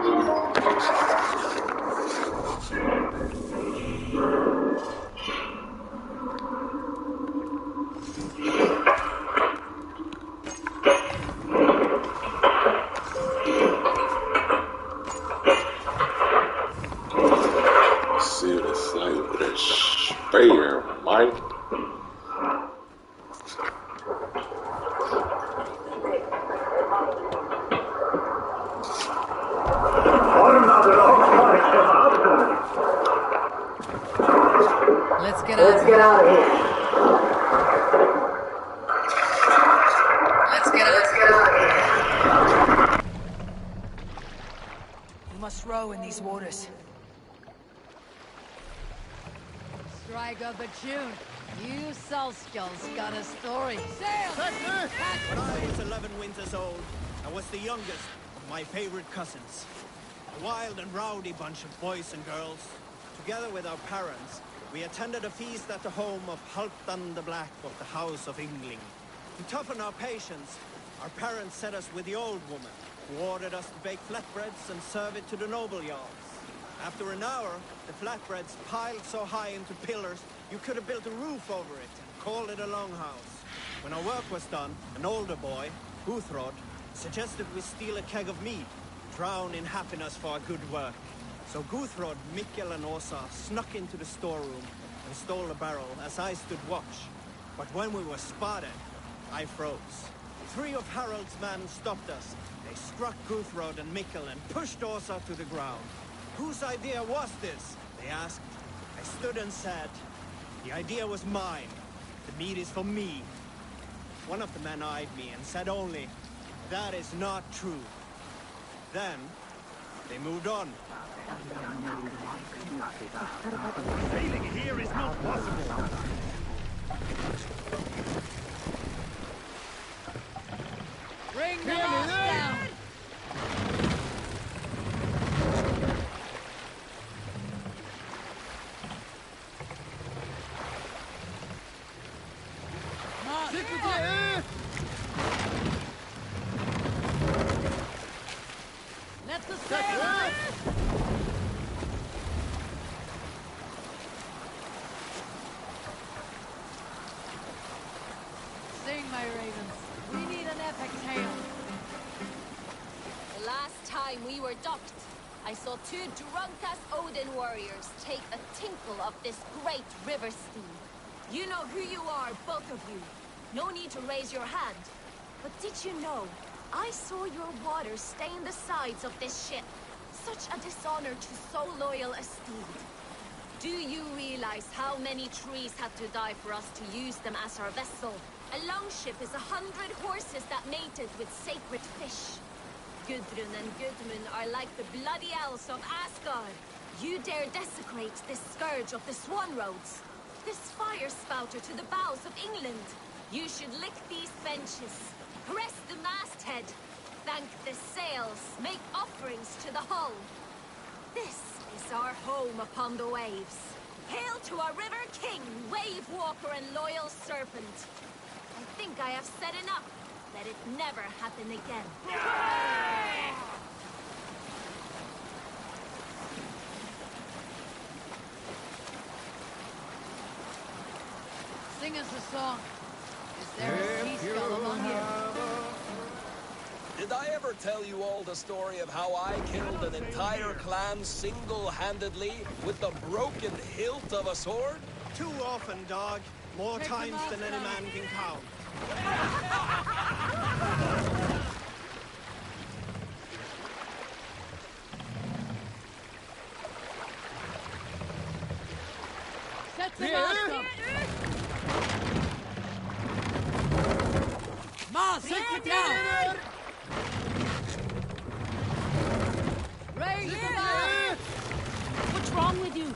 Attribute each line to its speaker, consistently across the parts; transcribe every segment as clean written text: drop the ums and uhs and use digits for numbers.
Speaker 1: See what it's like with a sprayer, Mike.
Speaker 2: Let's get out of here. Let's get out of here. We must row in these waters.
Speaker 3: Strike up a tune. You Salskulls got a story. Sail!
Speaker 4: When I was 11 winters old, I was the youngest of my favorite cousins. A wild and rowdy bunch of boys and girls. Together with our parents, we attended a feast at the home of Halfdan the Black of the House of Yngling. To toughen our patience, our parents set us with the old woman, who ordered us to bake flatbreads and serve it to the noble jarls. After an hour, the flatbreads piled so high into pillars, you could have built a roof over it and called it a longhouse. When our work was done, an older boy, Guthrod, suggested we steal a keg of mead, drown in happiness for our good work. So Guthrod, Mikkel and Åsa snuck into the storeroom and stole the barrel as I stood watch. But when we were spotted, I froze. 3 of Harald's men stopped us. They struck Guthrod and Mikkel and pushed Åsa to the ground. Whose idea was this? They asked. I stood and said, the idea was mine. The meat is for me. One of the men eyed me and said only, that is not true. Then, they moved on.
Speaker 5: Sailing here is not possible.
Speaker 3: Bring the mast down! Let the sail! Sing, my ravens. We need an epic tale.
Speaker 6: The last time we were docked, I saw 2 drunk-ass Odin warriors take a tinkle of this great river steam. You know who you are, both of you. No need to raise your hand. But did you know, I saw your water stain the sides of this ship. Such a dishonor to so loyal a steed. Do you realize how many trees had to die for us to use them as our vessel? A longship is 100 horses that mated with sacred fish. Gudrun and Gudmund are like the bloody elves of Asgard. You dare desecrate this scourge of the Swan Roads, this fire spouter to the bows of England. You should lick these benches, press the masthead, thank the sails, make offerings to the hull. This is our home upon the waves. Hail to our river king, wave walker and loyal serpent. I think I have said enough. Let it never happen again.
Speaker 3: Sing us a song. Is there a sea skull among you?
Speaker 7: Did I ever tell you all the story of how I killed an entire clan single-handedly with the broken hilt of a sword?
Speaker 4: Too often, dog. More times than any man can count.
Speaker 3: Set the mast up! Mast, sit down! Raise the mast!
Speaker 8: What's wrong with you?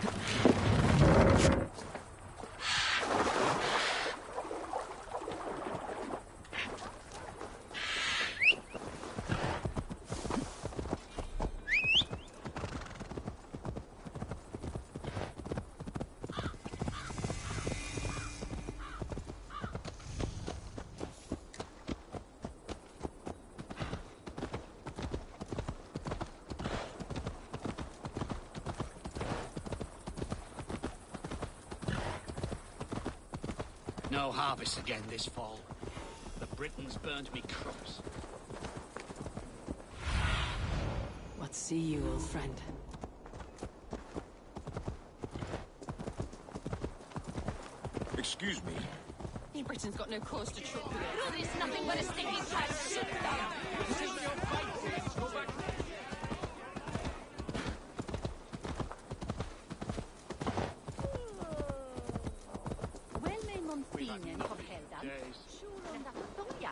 Speaker 9: no harvest again this fall. The Britons burned me crops.
Speaker 2: What see you, old friend?
Speaker 10: Excuse me.
Speaker 8: You Britain's got no cause to troop with us.
Speaker 6: It's nothing but a stinking cat shit down.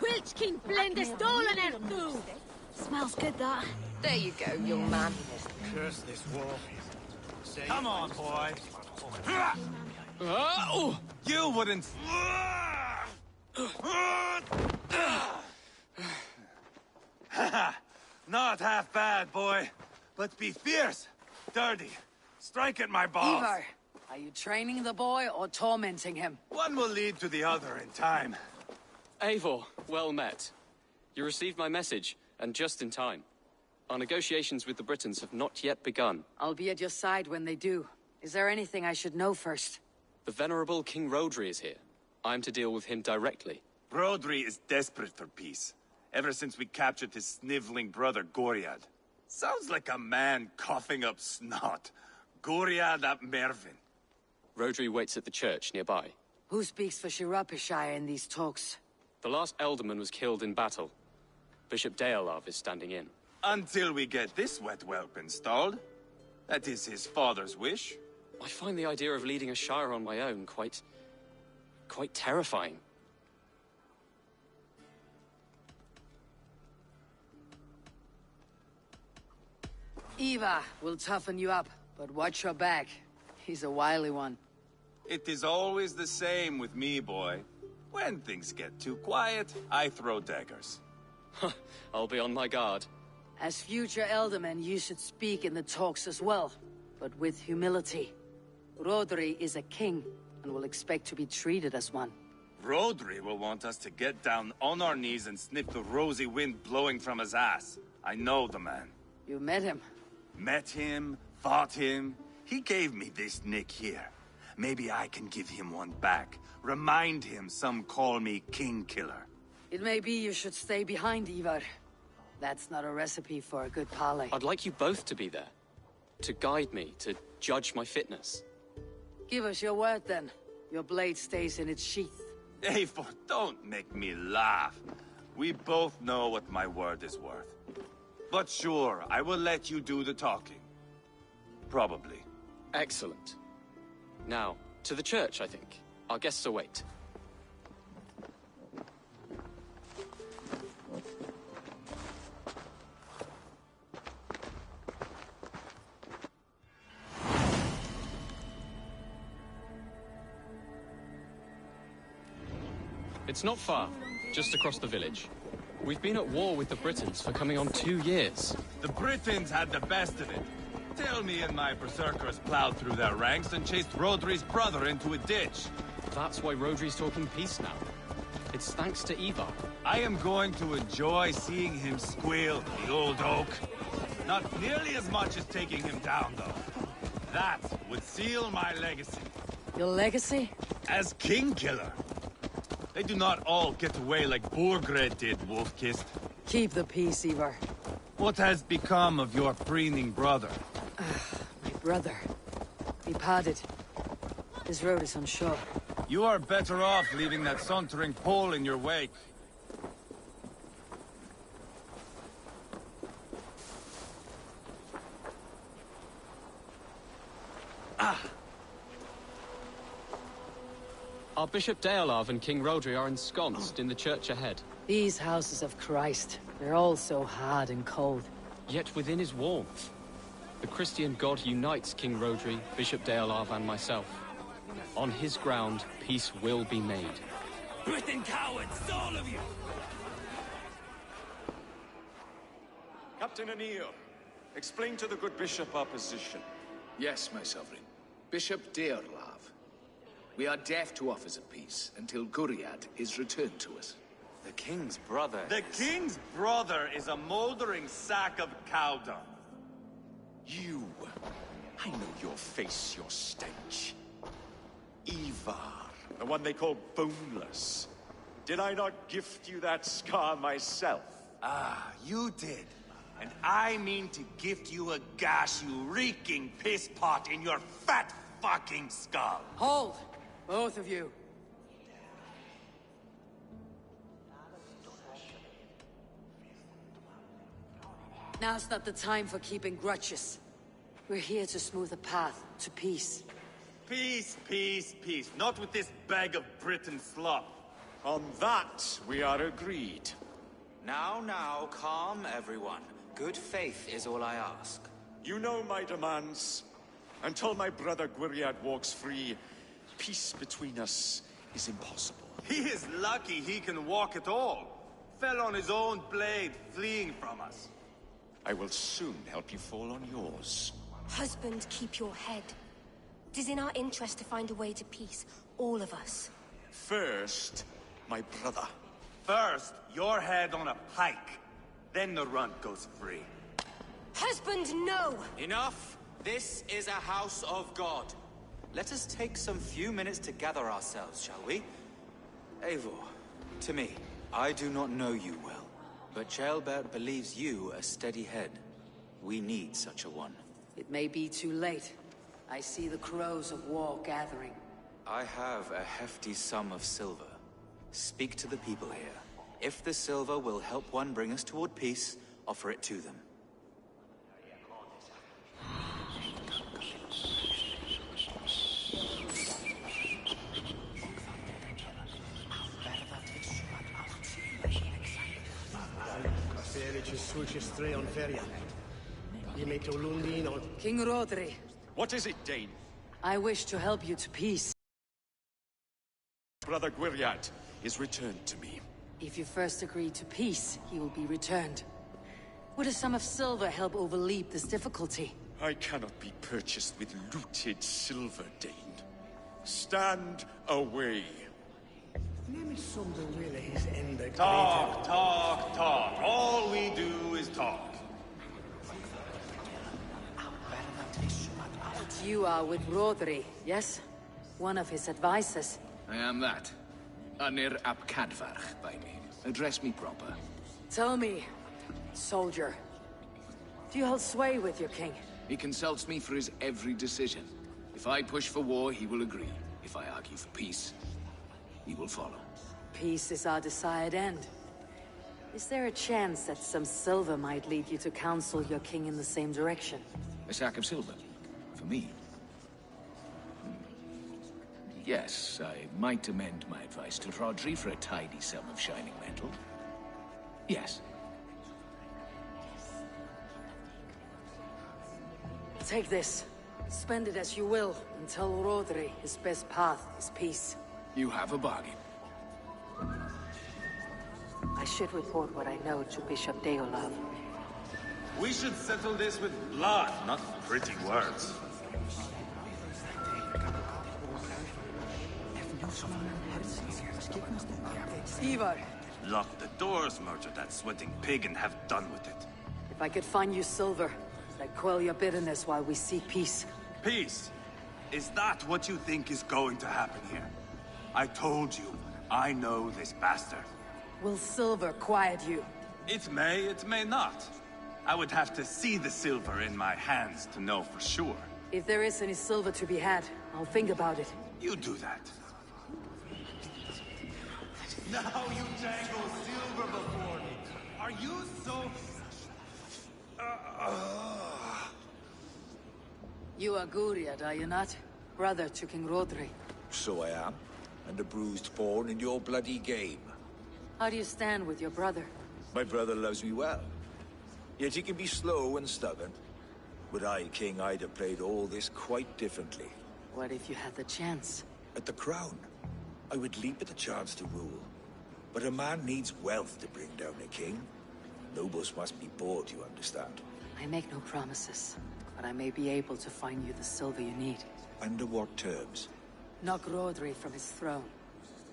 Speaker 8: Wilchkin blende stolen ertu!
Speaker 3: Smells good, that.
Speaker 8: There you go, young man.
Speaker 9: Curse this war. Say
Speaker 5: Come on, boy.
Speaker 9: Oh!
Speaker 5: You wouldn't... Not half bad, boy. But be fierce, dirty. Strike at my balls.
Speaker 2: Ivar, are you training the boy or tormenting him?
Speaker 5: One will lead to the other in time.
Speaker 11: Eivor, well met. You received my message, and just in time. Our negotiations with the Britons have not yet begun.
Speaker 2: I'll be at your side when they do. Is there anything I should know first?
Speaker 11: The venerable King Rodri is here. I'm to deal with him directly.
Speaker 5: Rodri is desperate for peace. Ever since we captured his sniveling brother, Goriad. Sounds like a man coughing up snot. Goriad ap Mervin.
Speaker 11: Rodri waits at the church nearby.
Speaker 2: Who speaks for Shirapishire in these talks?
Speaker 11: The last Elderman was killed in battle. Bishop Deolav is standing in.
Speaker 5: Until we get this wet whelp installed. That is his father's wish.
Speaker 11: I find the idea of leading a shire on my own quite terrifying.
Speaker 2: Eva will toughen you up, but watch your back. He's a wily one.
Speaker 5: It is always the same with me, boy. When things get too quiet, I throw daggers.
Speaker 11: I'll be on my guard.
Speaker 2: As future Elderman, you should speak in the talks as well, but with humility. Rodri is a king, and will expect to be treated as one.
Speaker 5: Rodri will want us to get down on our knees and sniff the rosy wind blowing from his ass. I know the man.
Speaker 2: You met him?
Speaker 5: Met him, fought him. He gave me this nick here. Maybe I can give him one back. Remind him some call me King Killer.
Speaker 2: It may be you should stay behind, Ivar. That's not a recipe for a good parley.
Speaker 11: I'd like you both to be there. To guide me, to judge my fitness.
Speaker 2: Give us your word, then. Your blade stays in its sheath.
Speaker 5: Eivor, don't make me laugh. We both know what my word is worth. But sure, I will let you do the talking. Probably.
Speaker 11: Excellent. Now, to the church, I think. Our guests await. It's not far, just across the village. We've been at war with the Britons for coming on 2 years.
Speaker 5: The Britons had the best of it. Tell me and my berserkers plowed through their ranks and chased Rodri's brother into a ditch.
Speaker 11: That's why Rodri's talking peace now. It's thanks to Ivar.
Speaker 5: I am going to enjoy seeing him squeal, the old oak. Not nearly as much as taking him down, though. That would seal my legacy.
Speaker 2: Your legacy?
Speaker 5: As King Killer. They do not all get away like Borgred did, Wolf-Kissed.
Speaker 2: Keep the peace, Ivar.
Speaker 5: What has become of your preening brother?
Speaker 2: My brother. He parted. His road is unsure.
Speaker 5: You are better off leaving that sauntering Pole in your wake.
Speaker 11: Our Bishop Deolav and King Rodri are ensconced in the church ahead.
Speaker 2: These houses of Christ, they're all so hard and cold.
Speaker 11: Yet within is warmth. The Christian God unites King Rodri, Bishop Deolav and myself. On his ground, peace will be made.
Speaker 9: Britain cowards, all of you!
Speaker 10: Captain Anil, explain to the good bishop our position.
Speaker 12: Yes, my sovereign. Bishop Deorlav. We are deaf to offers of peace until Guriad is returned to us.
Speaker 11: The king's brother
Speaker 5: The king's brother is a moldering sack of cow dung.
Speaker 10: I know your face, your stench. Ivar. The one they call boneless. Did I not gift you that scar myself?
Speaker 5: Ah, you did. And I mean to gift you a gash, you reeking piss pot in your fat fucking skull.
Speaker 2: Hold! Both of you. Now's not the time for keeping grudges. We're here to smooth a path to peace.
Speaker 5: Peace, peace, peace. Not with this bag of Britain slop.
Speaker 10: On that, we are agreed.
Speaker 13: Now, calm everyone. Good faith is all I ask.
Speaker 10: You know my demands. Until my brother Gwiriad walks free, peace between us is impossible.
Speaker 5: He is lucky he can walk at all. Fell on his own blade, fleeing from us.
Speaker 10: I will soon help you fall on yours.
Speaker 6: Husband, keep your head. It is in our interest to find a way to peace, all of us.
Speaker 10: First, my brother.
Speaker 5: First, your head on a pike. Then the runt goes free.
Speaker 6: Husband, no!
Speaker 13: Enough! This is a house of God. Let us take some few minutes to gather ourselves, shall we? Eivor, to me, I do not know you well, but Ceolbert believes you a steady head. We need such a one.
Speaker 2: It may be too late. I see the crows of war gathering.
Speaker 13: I have a hefty sum of silver. Speak to the people here. If the silver will help one bring us toward peace, offer it to them.
Speaker 2: King Rodri,
Speaker 10: What is it, Dane?
Speaker 2: I wish to help you to peace.
Speaker 10: Brother Gwiriad is returned to me.
Speaker 2: If you first agree to peace, he will be returned. Would a sum of silver help overleap this difficulty?
Speaker 10: I cannot be purchased with looted silver, Dane. Stand away.
Speaker 5: Talk, talk, talk. All we do is talk.
Speaker 2: You are with Rodri, yes? One of his advisors.
Speaker 12: I am that. Anir ap Cadfarch by name. Address me proper.
Speaker 2: Tell me, soldier, do you hold sway with your king?
Speaker 12: He consults me for his every decision. If I push for war, he will agree. If I argue for peace, he will follow.
Speaker 2: Peace is our desired end. Is there a chance that some silver might lead you to counsel your king in the same direction?
Speaker 12: A sack of silver? For me? Yes, I might amend my advice to Rodri for a tidy sum of shining metal. Yes.
Speaker 2: Take this. Spend it as you will, and tell Rodri his best path is peace.
Speaker 12: You have a bargain.
Speaker 2: I should report what I know to Bishop Deolav.
Speaker 5: We should settle this with blood, not pretty words.
Speaker 2: Ivar,
Speaker 5: Lock the doors, murder that sweating pig, and have done with it.
Speaker 2: if I could find you silver, I'd quell your bitterness while we seek peace.
Speaker 5: Peace? Is that what you think is going to happen here? I told you, I know this bastard.
Speaker 2: Will silver quiet you?
Speaker 5: It may not. I would have to see the silver in my hands to know for sure.
Speaker 2: If there is any silver to be had, I'll think about it.
Speaker 5: You do that. Now you dangle silver before me. Are you so...
Speaker 2: You are Guriad, are you not? Brother to King Rodri.
Speaker 14: So I am, and a bruised pawn in your bloody game.
Speaker 2: How do you stand with your brother?
Speaker 14: My brother loves me well. Yet he can be slow and stubborn. Were I king, I'd have played all this quite differently.
Speaker 2: What if you had the chance?
Speaker 14: At the crown, I would leap at the chance to rule. But a man needs wealth to bring down a king. Nobles must be bought, you understand.
Speaker 2: I make no promises, but I may be able to find you the silver you need.
Speaker 14: Under what terms?
Speaker 2: Knock Rodri from his throne.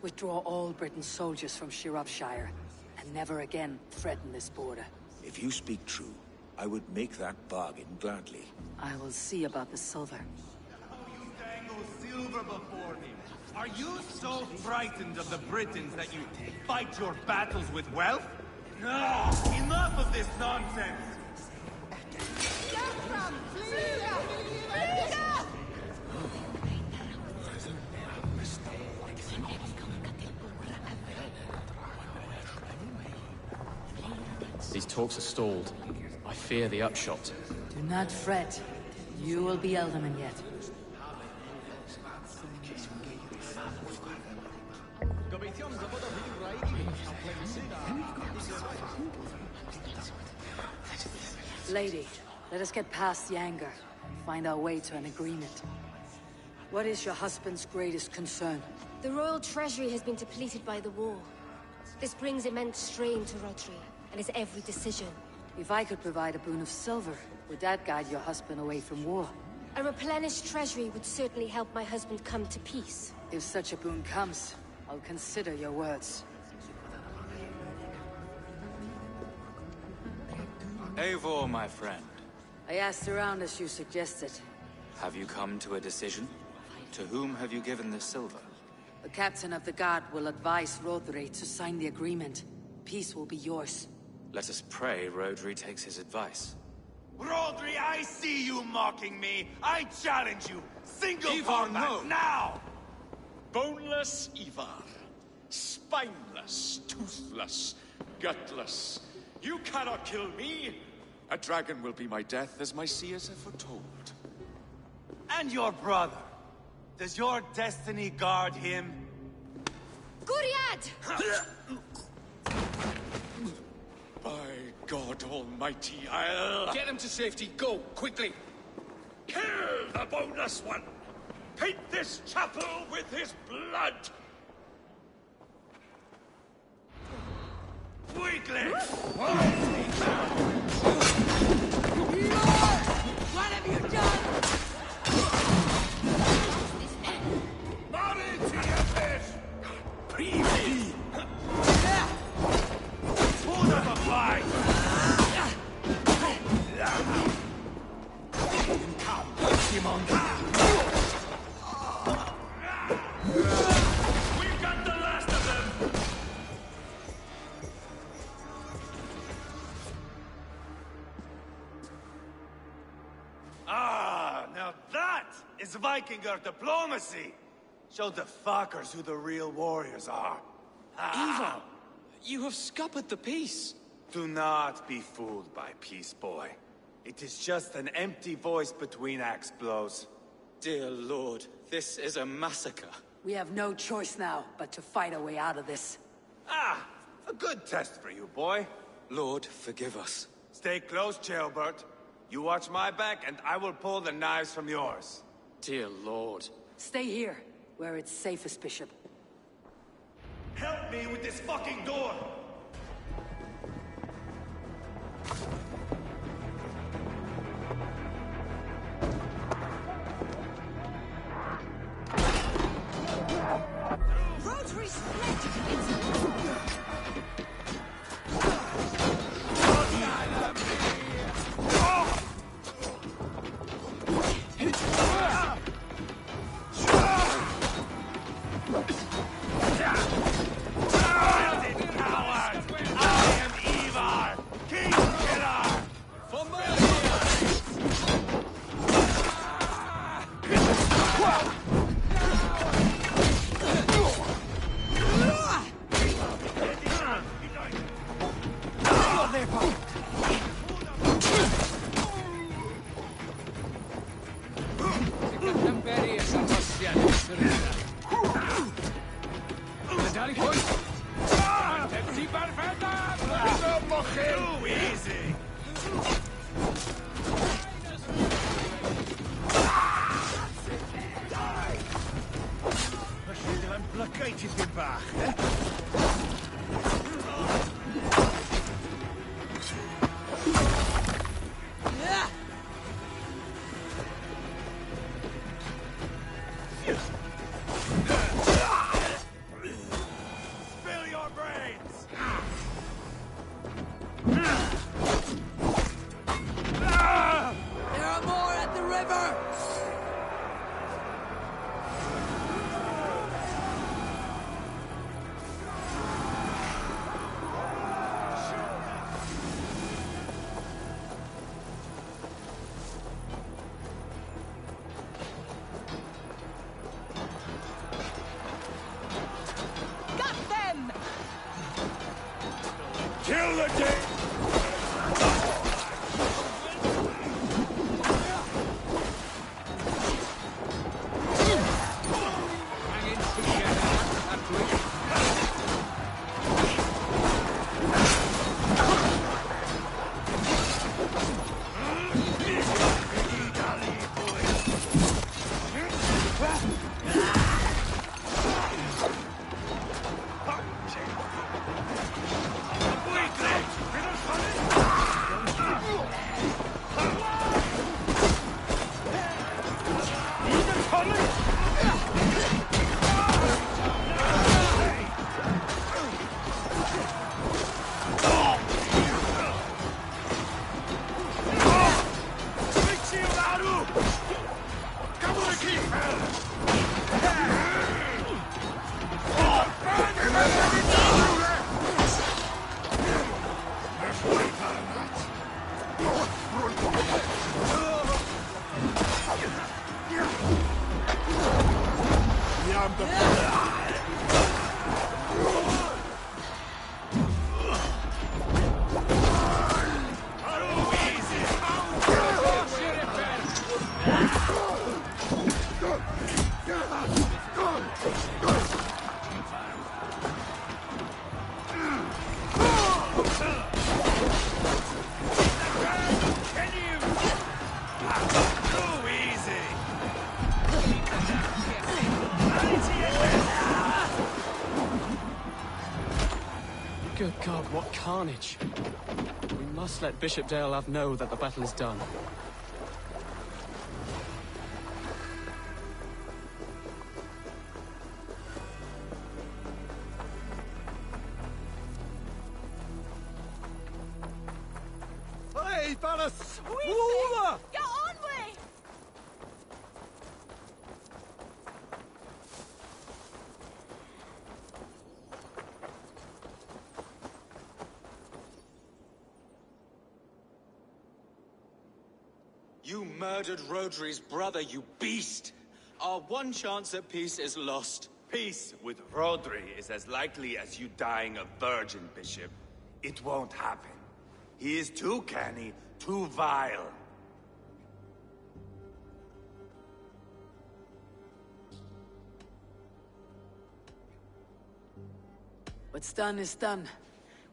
Speaker 2: Withdraw all Britain's soldiers from Shropshire, and never again threaten this border.
Speaker 14: If you speak true, I would make that bargain gladly.
Speaker 2: I will see about the silver.
Speaker 5: Now you dangle silver before me. Are you so frightened of the Britons that you fight your battles with wealth? No! Enough of this nonsense!
Speaker 11: These talks are stalled. I fear the upshot.
Speaker 2: Do not fret. You will be Elderman yet. Lady, let us get past the anger and find our way to an agreement. What is your husband's greatest concern?
Speaker 6: The royal treasury has been depleted by the war. This brings immense strain to Rodri, and his every decision.
Speaker 2: If I could provide a boon of silver, would that guide your husband away from war?
Speaker 6: A replenished treasury would certainly help my husband come to peace.
Speaker 2: If such a boon comes, I'll consider your words.
Speaker 13: Eivor, my friend.
Speaker 2: I asked around as you suggested.
Speaker 13: Have you come to a decision? To whom have you given this silver?
Speaker 2: The captain of the guard will advise Rodri to sign the agreement. Peace will be yours.
Speaker 13: Let us pray Rodri takes his advice.
Speaker 5: Rodri, I see you mocking me! I challenge you! Single
Speaker 10: Ivar,
Speaker 5: combat,
Speaker 10: no.
Speaker 5: now!
Speaker 10: Boneless Ivar. Spineless, toothless, gutless. You cannot kill me! A dragon will be my death, as my seers have foretold.
Speaker 5: And your brother? Does your destiny guard him?
Speaker 6: Guriad!
Speaker 10: By God Almighty, I'll...
Speaker 12: Get him to safety, go, quickly!
Speaker 10: Kill the boneless one! Paint this chapel with his blood!
Speaker 5: Weakling!
Speaker 3: What have you done?
Speaker 10: Marry to your fish!
Speaker 5: Previously! Hold up a fight! Come, Simon!
Speaker 10: We've got the last of them!
Speaker 5: Ah, now that is Vikinger diplomacy! Show the fuckers who the real warriors are.
Speaker 11: Ivar! You have scuppered the peace!
Speaker 5: Do not be fooled by peace, boy. It is just an empty voice between axe blows.
Speaker 11: Dear Lord, this is a massacre.
Speaker 2: We have no choice now but to fight our way out of this.
Speaker 5: Ah, a good test for you, boy.
Speaker 11: Lord, forgive us.
Speaker 5: Stay close, Jailbert. You watch my back, and I will pull the knives from yours.
Speaker 11: Dear Lord.
Speaker 2: Stay here, where it's safest, Bishop.
Speaker 5: Help me with this fucking door!
Speaker 3: Rotary split!
Speaker 5: Coward!
Speaker 10: damned the...
Speaker 11: Good God, what carnage! We must let Bishop Deolav know that the battle is done.
Speaker 10: Hey, Valis!
Speaker 6: Get on way!
Speaker 13: You murdered Rodri's brother, you beast! Our one chance at peace is lost.
Speaker 5: Peace with Rodri is as likely as you dying a virgin, Bishop. It won't happen. He is too canny, too vile.
Speaker 2: What's done is done.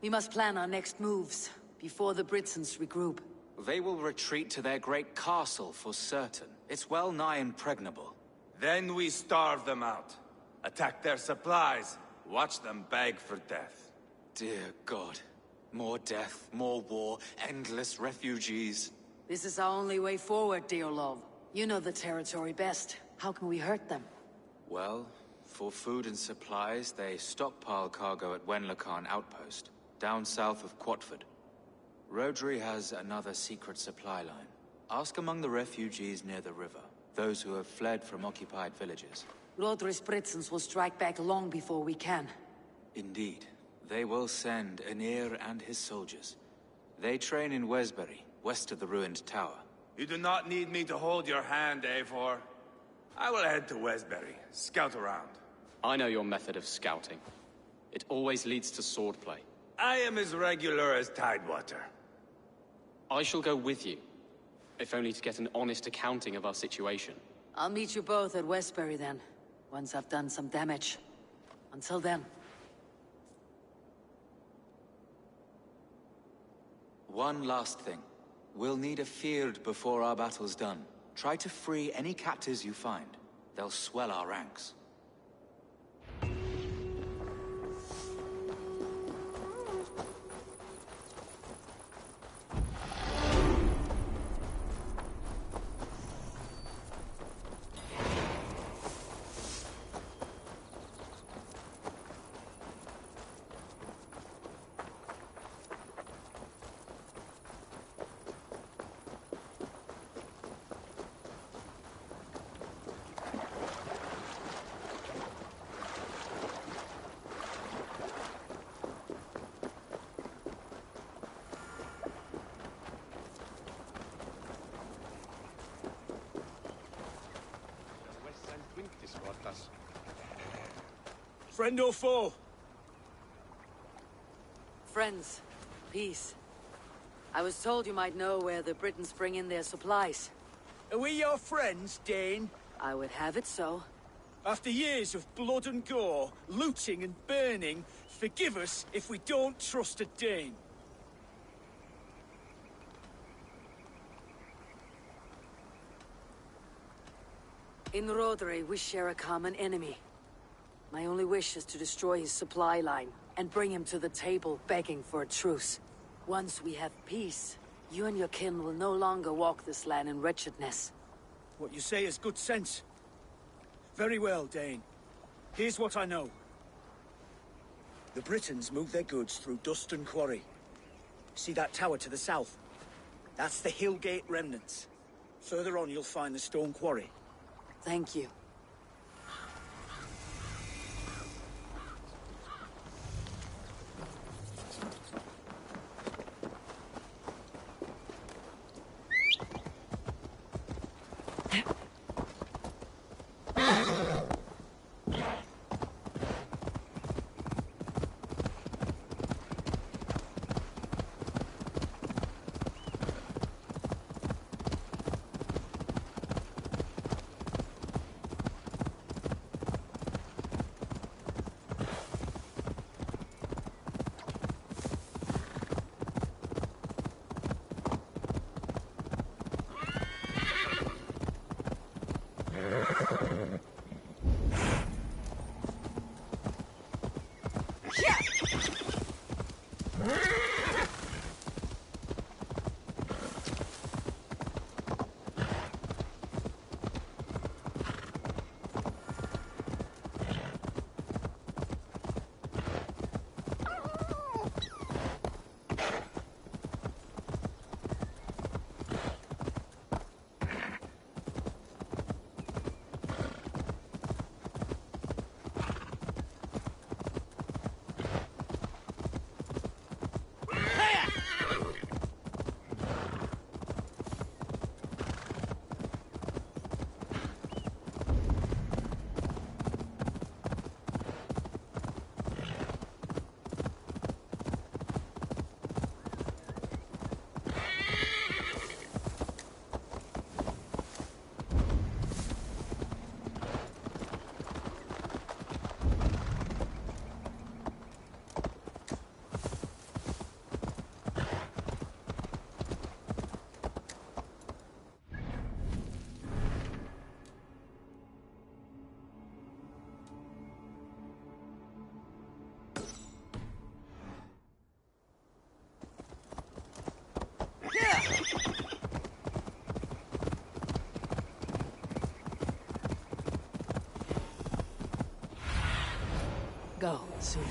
Speaker 2: We must plan our next moves, before the Britons regroup.
Speaker 13: They will retreat to their great castle for certain. It's well nigh impregnable.
Speaker 5: Then we starve them out. Attack their supplies. Watch them beg for death.
Speaker 13: Dear God. More death, more war, endless refugees.
Speaker 2: This is our only way forward, Deolov. You know the territory best. How can we hurt them?
Speaker 13: Well, for food and supplies, they stockpile cargo at Wenlacan Outpost, down south of Quatford. Rodri has another secret supply line. Ask among the refugees near the river, those who have fled from occupied villages.
Speaker 2: Rodri's Britons will strike back long before we can.
Speaker 13: Indeed. They will send Aenir and his soldiers. They train in Wesbury, west of the ruined tower.
Speaker 5: You do not need me to hold your hand, Eivor. I will head to Wesbury, scout around.
Speaker 11: I know your method of scouting. It always leads to swordplay.
Speaker 5: I am as regular as Tidewater.
Speaker 11: I shall go with you, if only to get an honest accounting of our situation.
Speaker 2: I'll meet you both at Westbury then, once I've done some damage. Until then.
Speaker 13: One last thing. We'll need a field before our battle's done. Try to free any captives you find. They'll swell our ranks.
Speaker 14: Friend or foe?
Speaker 2: Friends. Peace. I was told you might know where the Britons bring in their supplies.
Speaker 14: Are we your friends, Dane?
Speaker 2: I would have it so.
Speaker 14: After years of blood and gore, looting and burning, forgive us if we don't trust a Dane.
Speaker 2: In Rodri, we share a common enemy. My only wish is to destroy his supply line, and bring him to the table begging for a truce. Once we have peace, you and your kin will no longer walk this land in wretchedness.
Speaker 14: What you say is good sense. Very well, Dane. Here's what I know. The Britons move their goods through Dustin Quarry. See that tower to the south? That's the Hillgate remnants. Further on you'll find the stone quarry.
Speaker 2: Thank you. Go, soon.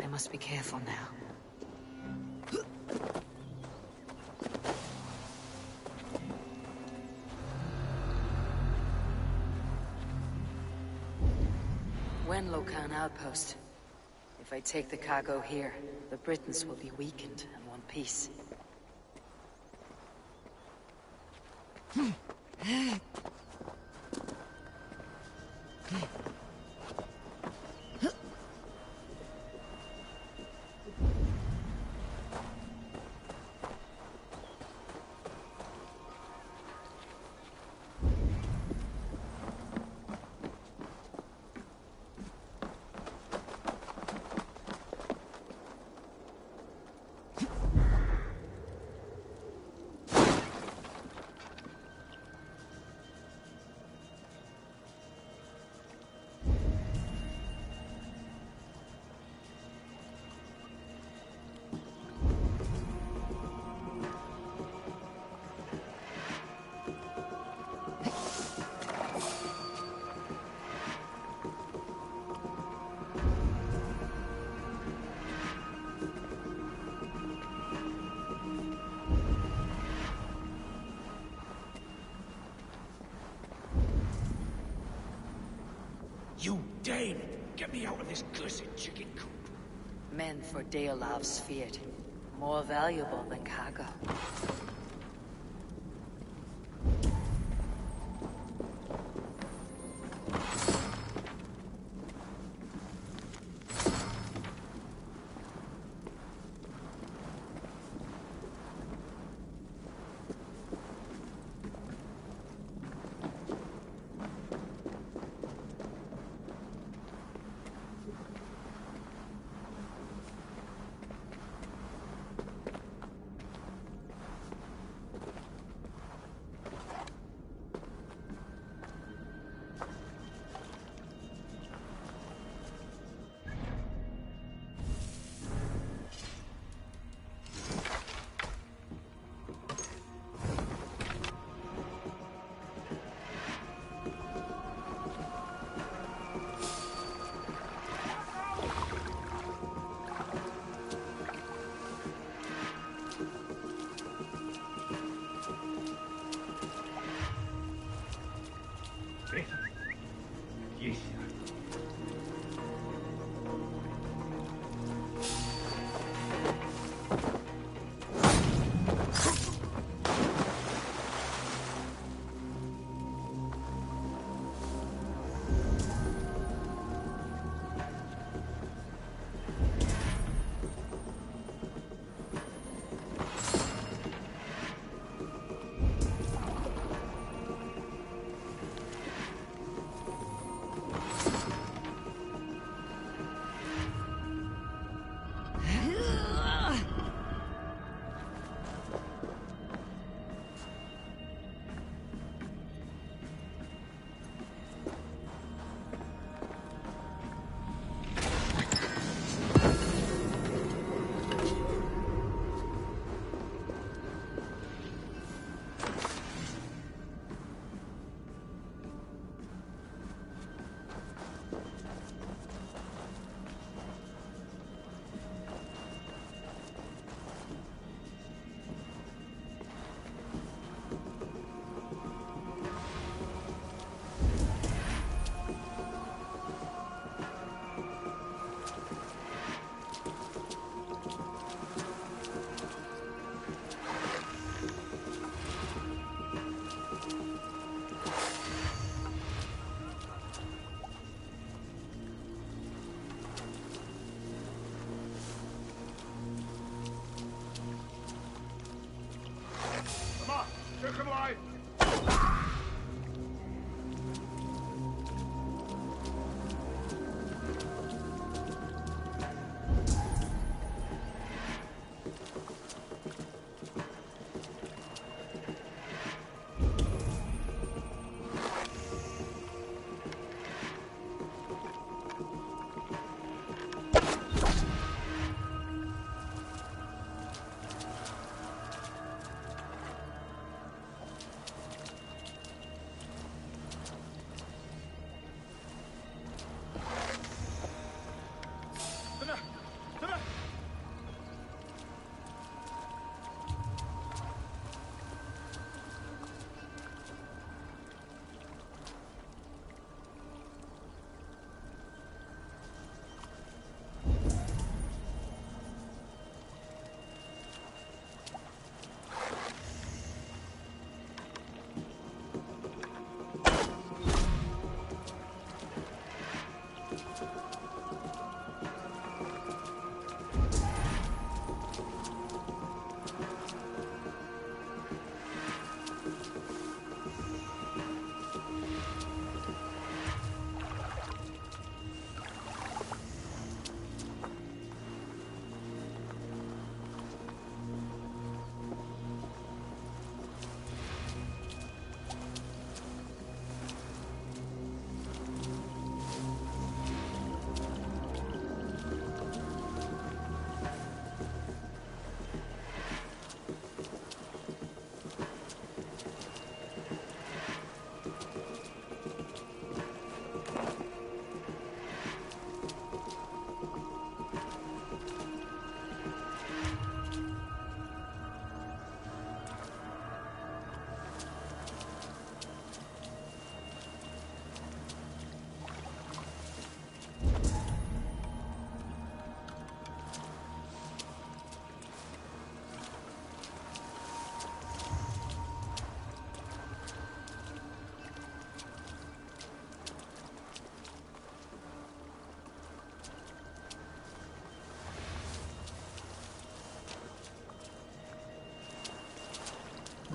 Speaker 2: I must be careful now. Wenlocan outpost. If I take the cargo here, the Britons will be weakened and want peace.
Speaker 14: You Dane! Get me out of this cursed chicken coop.
Speaker 2: Men for Deolav's feared. More valuable than cargo.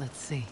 Speaker 2: Let's see.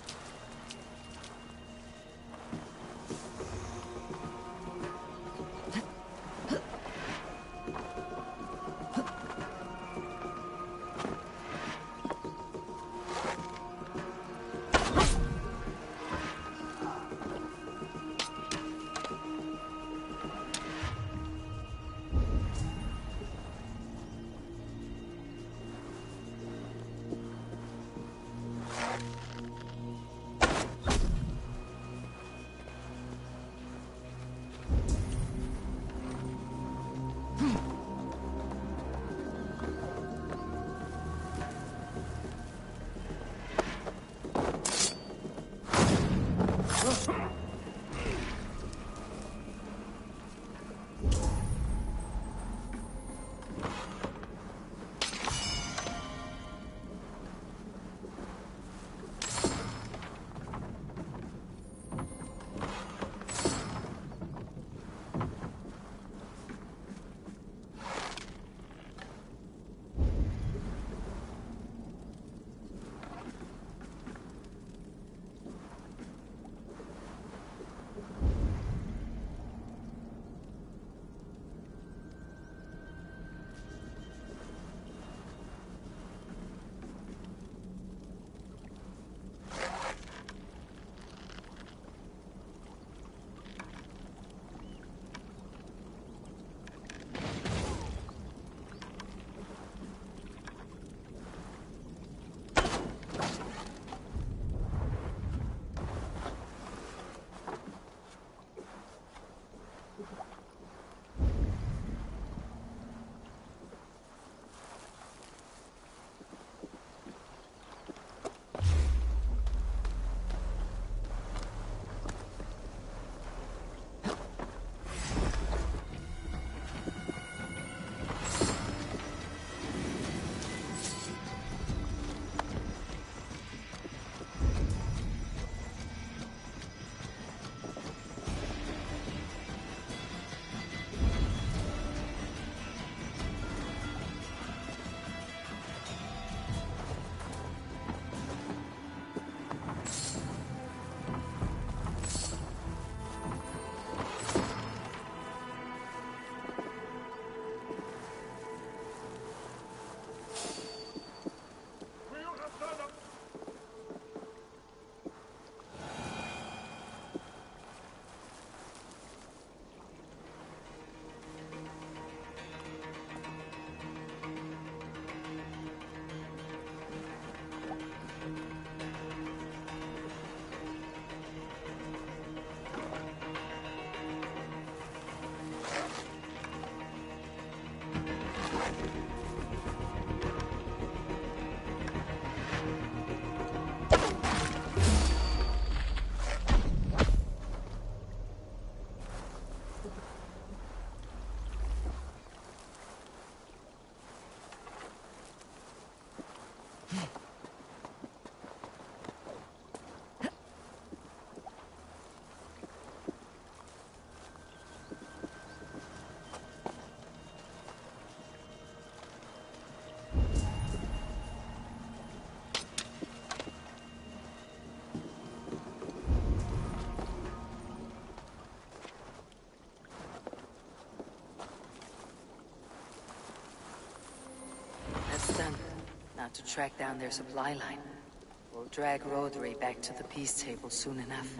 Speaker 2: Done. Now to track down their supply line. We'll drag Rodri back to the peace table soon enough.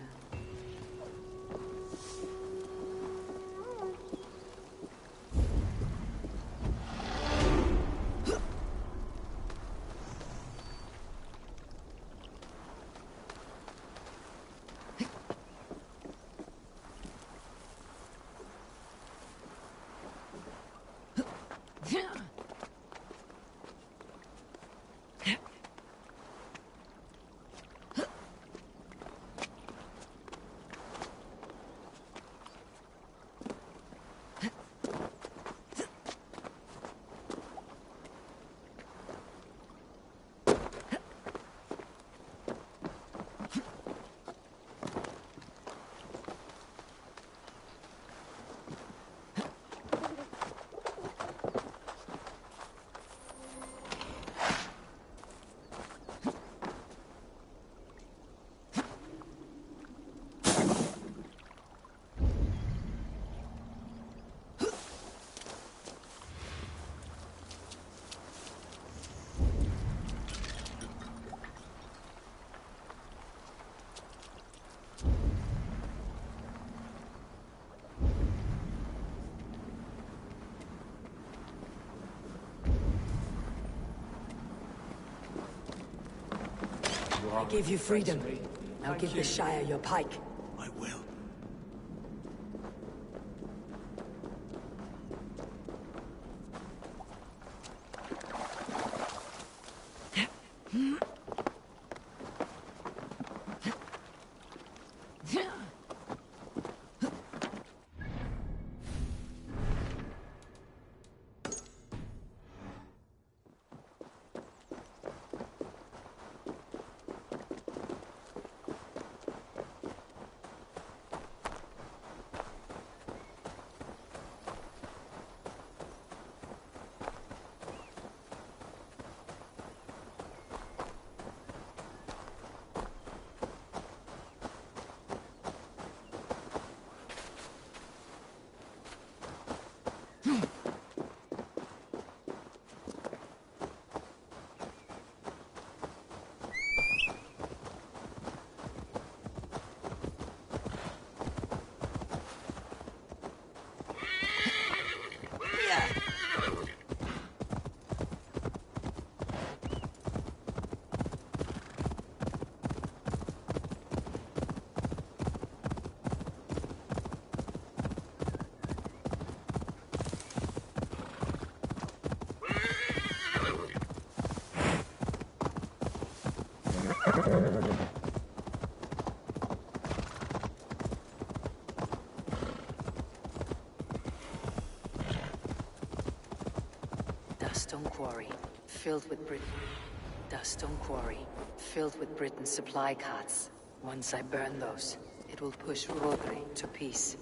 Speaker 2: I gave you freedom. Now give the Shire your pike.
Speaker 14: I will.
Speaker 2: Duststone Quarry, filled with Britain. Duststone Quarry, filled with Britain's supply carts. Once I burn those, it will push Rodri to peace.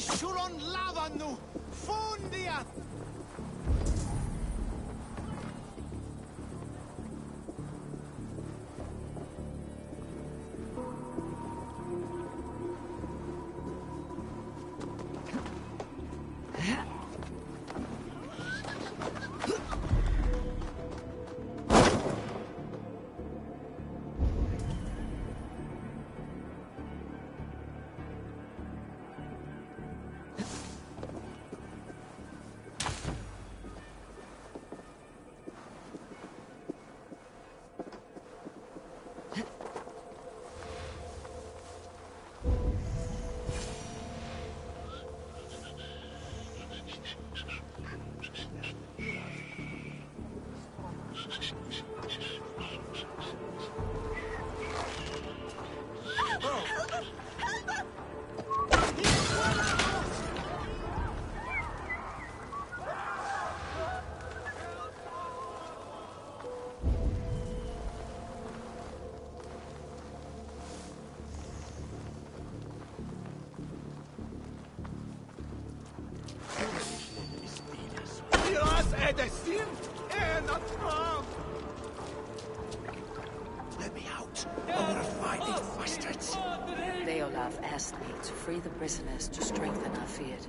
Speaker 4: Shuron lavanu! Fundia!
Speaker 14: Let me out. I want to fight these bastards.
Speaker 2: Leolaf asked me to free the prisoners to strengthen our field.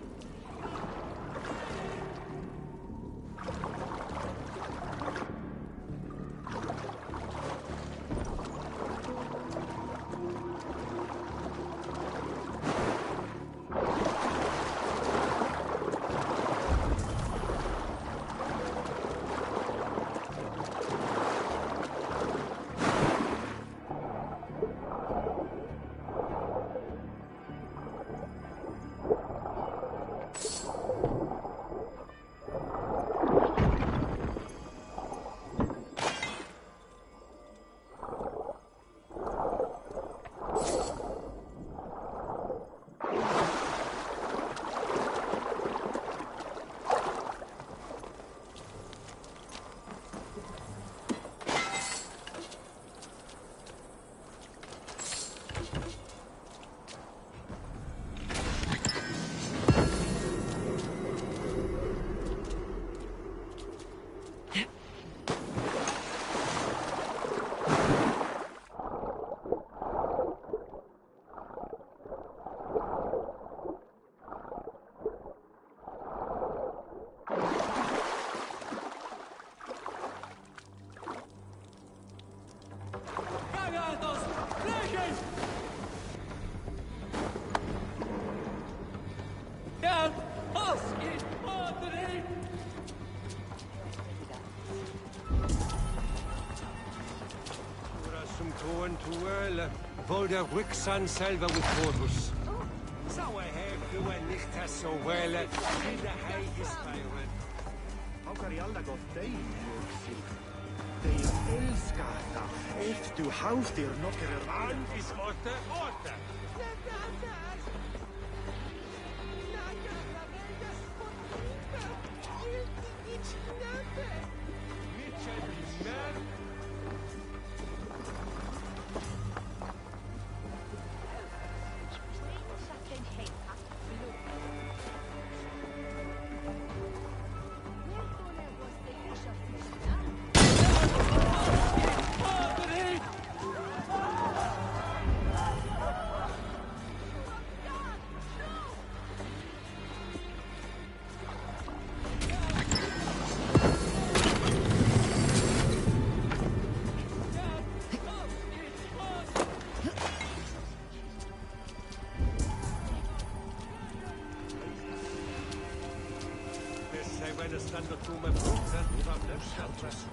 Speaker 15: Vol der Rücksan selber with Horus. Sauer Herr, nicht so well. The hay is byron.
Speaker 16: How can alla gått dig, Jöxi? Det älskar dig. Efter du hausdyr knocker around.
Speaker 15: Is order. I went a stand to my boots and from them shelters.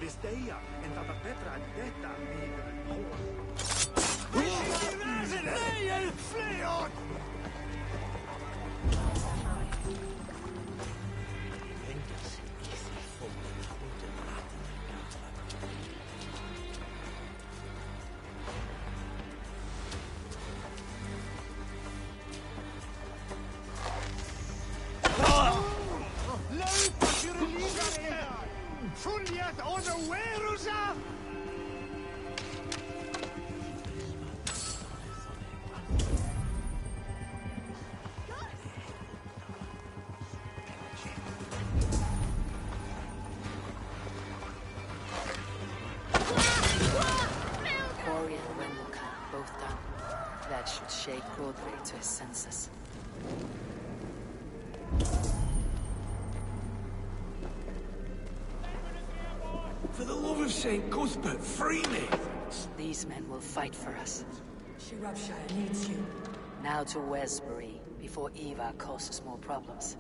Speaker 16: Steja en dat het betra detta vidare.
Speaker 15: Nej, flyt!
Speaker 16: Fuljet onowerusa!
Speaker 2: Quarry and Wendelka, both done. That should shake Rodri to his senses.
Speaker 15: For the love of St. Cuthbert, free me!
Speaker 2: These men will fight for us.
Speaker 3: Shropshire needs you.
Speaker 2: Now to Westbury, before Eva causes more problems.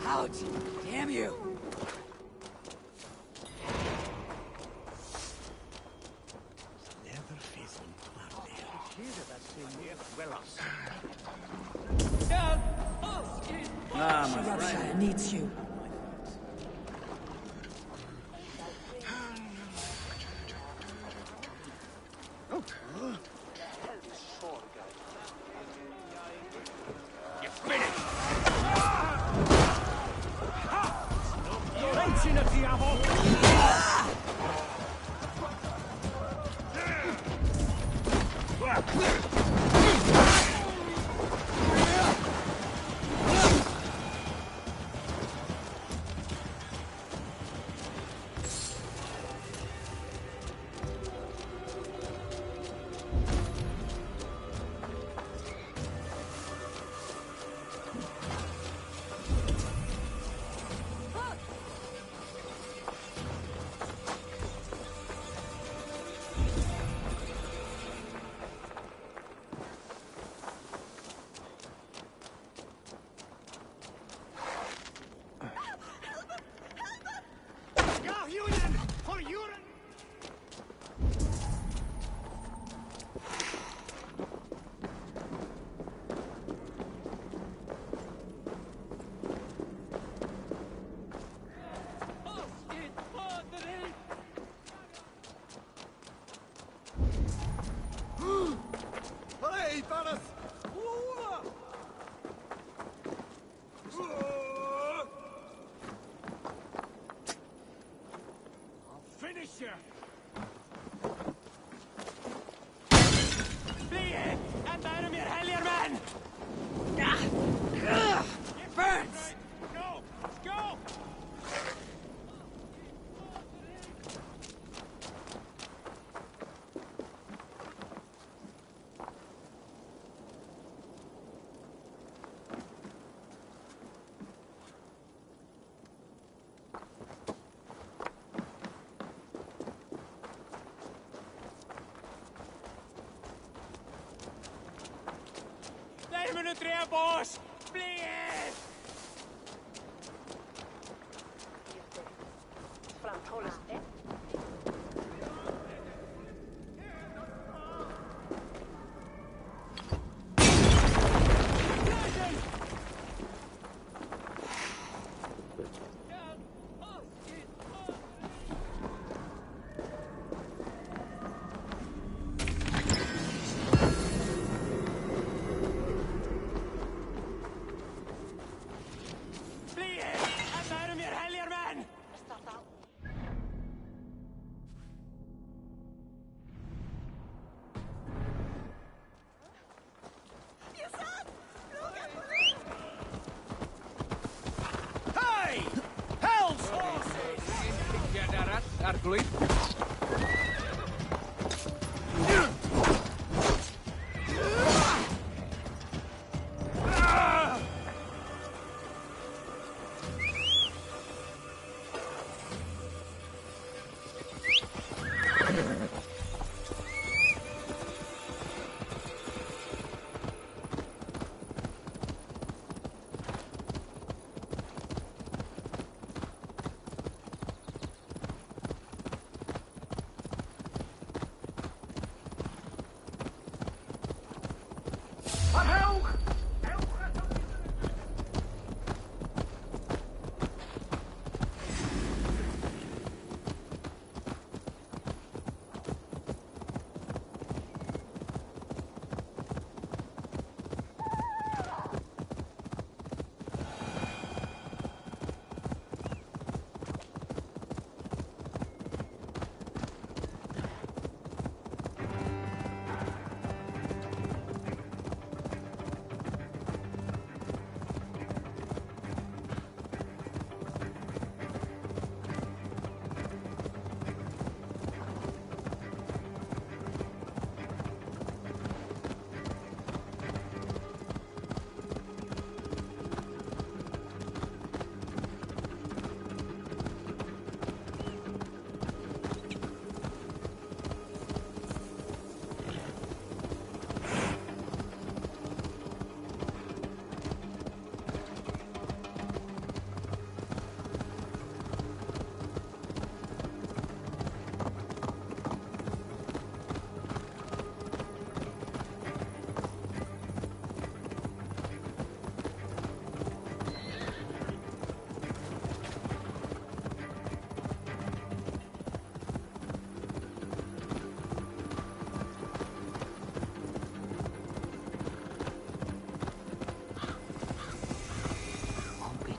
Speaker 14: Out! Damn you!
Speaker 3: Shropshire needs you.
Speaker 15: You finished! Ręczy na diawo! Boss! Please!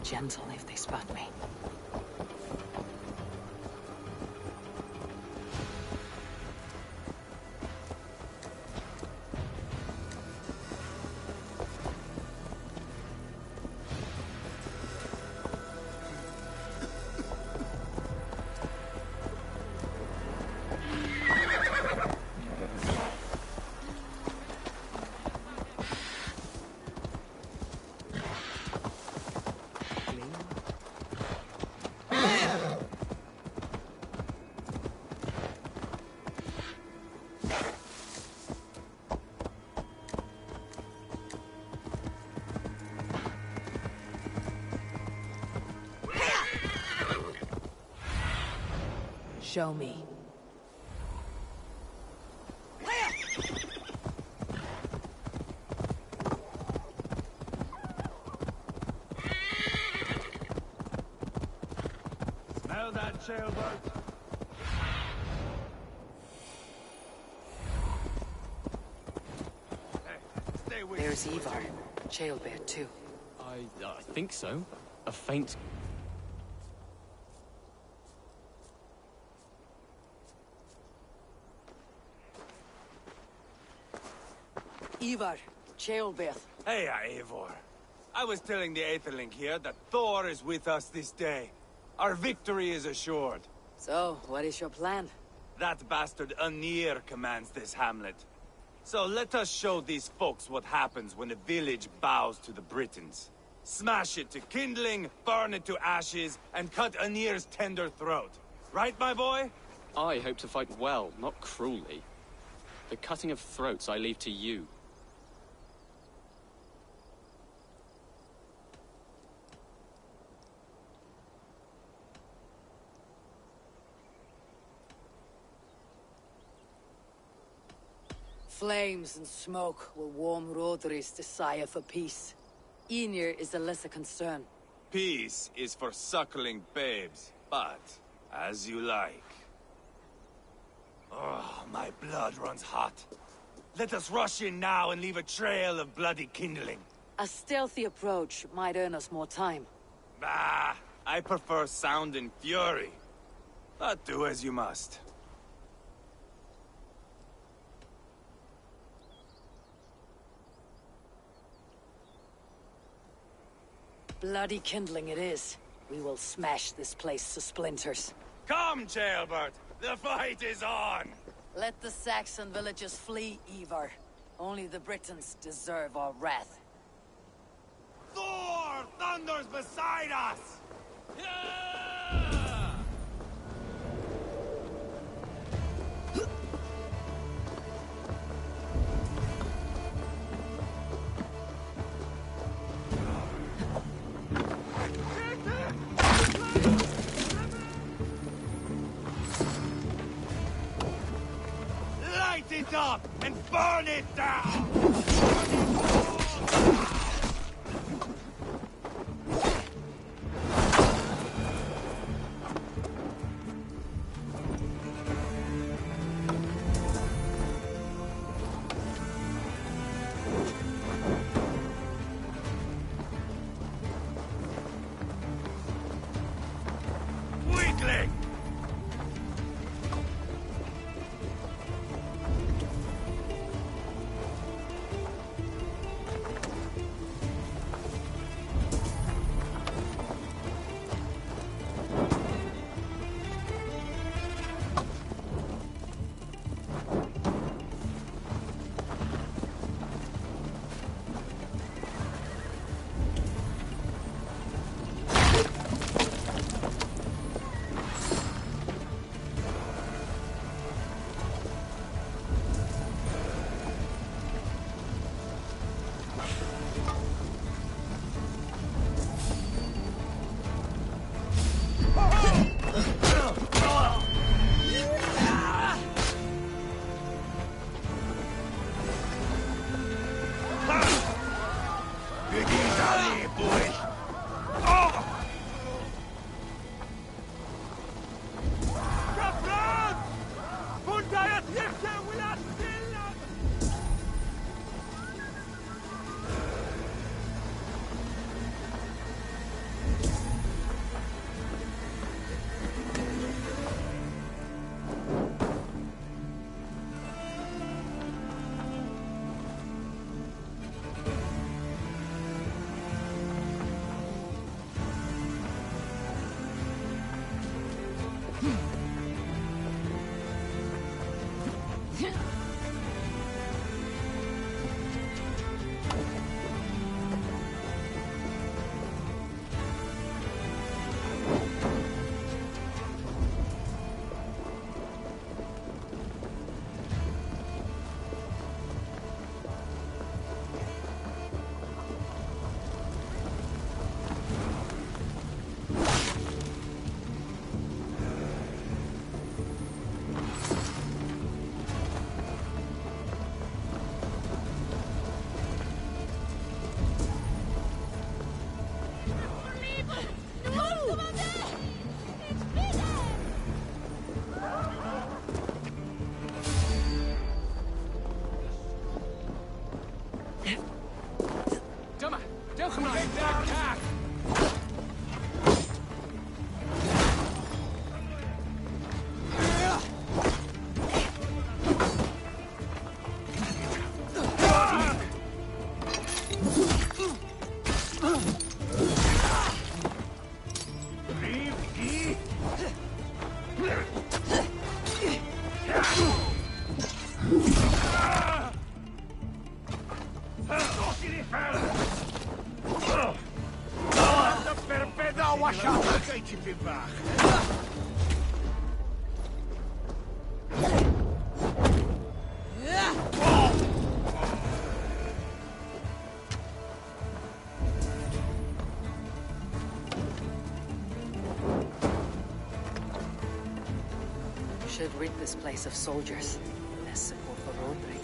Speaker 2: gentle if they spot me. Show me.
Speaker 16: Smell that sailboat?
Speaker 10: Stay with
Speaker 2: There's Ivar. Jailbird, too.
Speaker 11: I think so. A faint...
Speaker 2: Ivar, Jailbird.
Speaker 5: Hey, Eivor. I was telling the Aetherling here that Thor is with us this day. Our victory is assured.
Speaker 2: So, what is your plan?
Speaker 5: That bastard Anir commands this hamlet. So let us show these folks what happens when a village bows to the Britons. Smash it to kindling, burn it to ashes, and cut Anir's tender throat. Right, my boy?
Speaker 11: I hope to fight well, not cruelly. The cutting of throats I leave to you.
Speaker 2: Flames and smoke will warm Rodri's desire for peace. Ynir is a lesser concern.
Speaker 5: Peace is for suckling babes, but as you like. Oh, my blood runs hot. Let us rush in now and leave a trail of bloody kindling.
Speaker 2: A stealthy approach might earn us more time.
Speaker 5: Bah, I prefer sound and fury. But do as you must.
Speaker 2: Bloody kindling it is. We will smash this place to splinters.
Speaker 5: Come, Jailbird! The fight is on!
Speaker 2: Let the Saxon villagers flee, Ivar. Only the Britons deserve our wrath.
Speaker 5: Thor thunders beside us! Light it up and burn it down! Weakling!
Speaker 15: beetje te wagen.
Speaker 2: Should rid this place of soldiers. Less support for Rodri.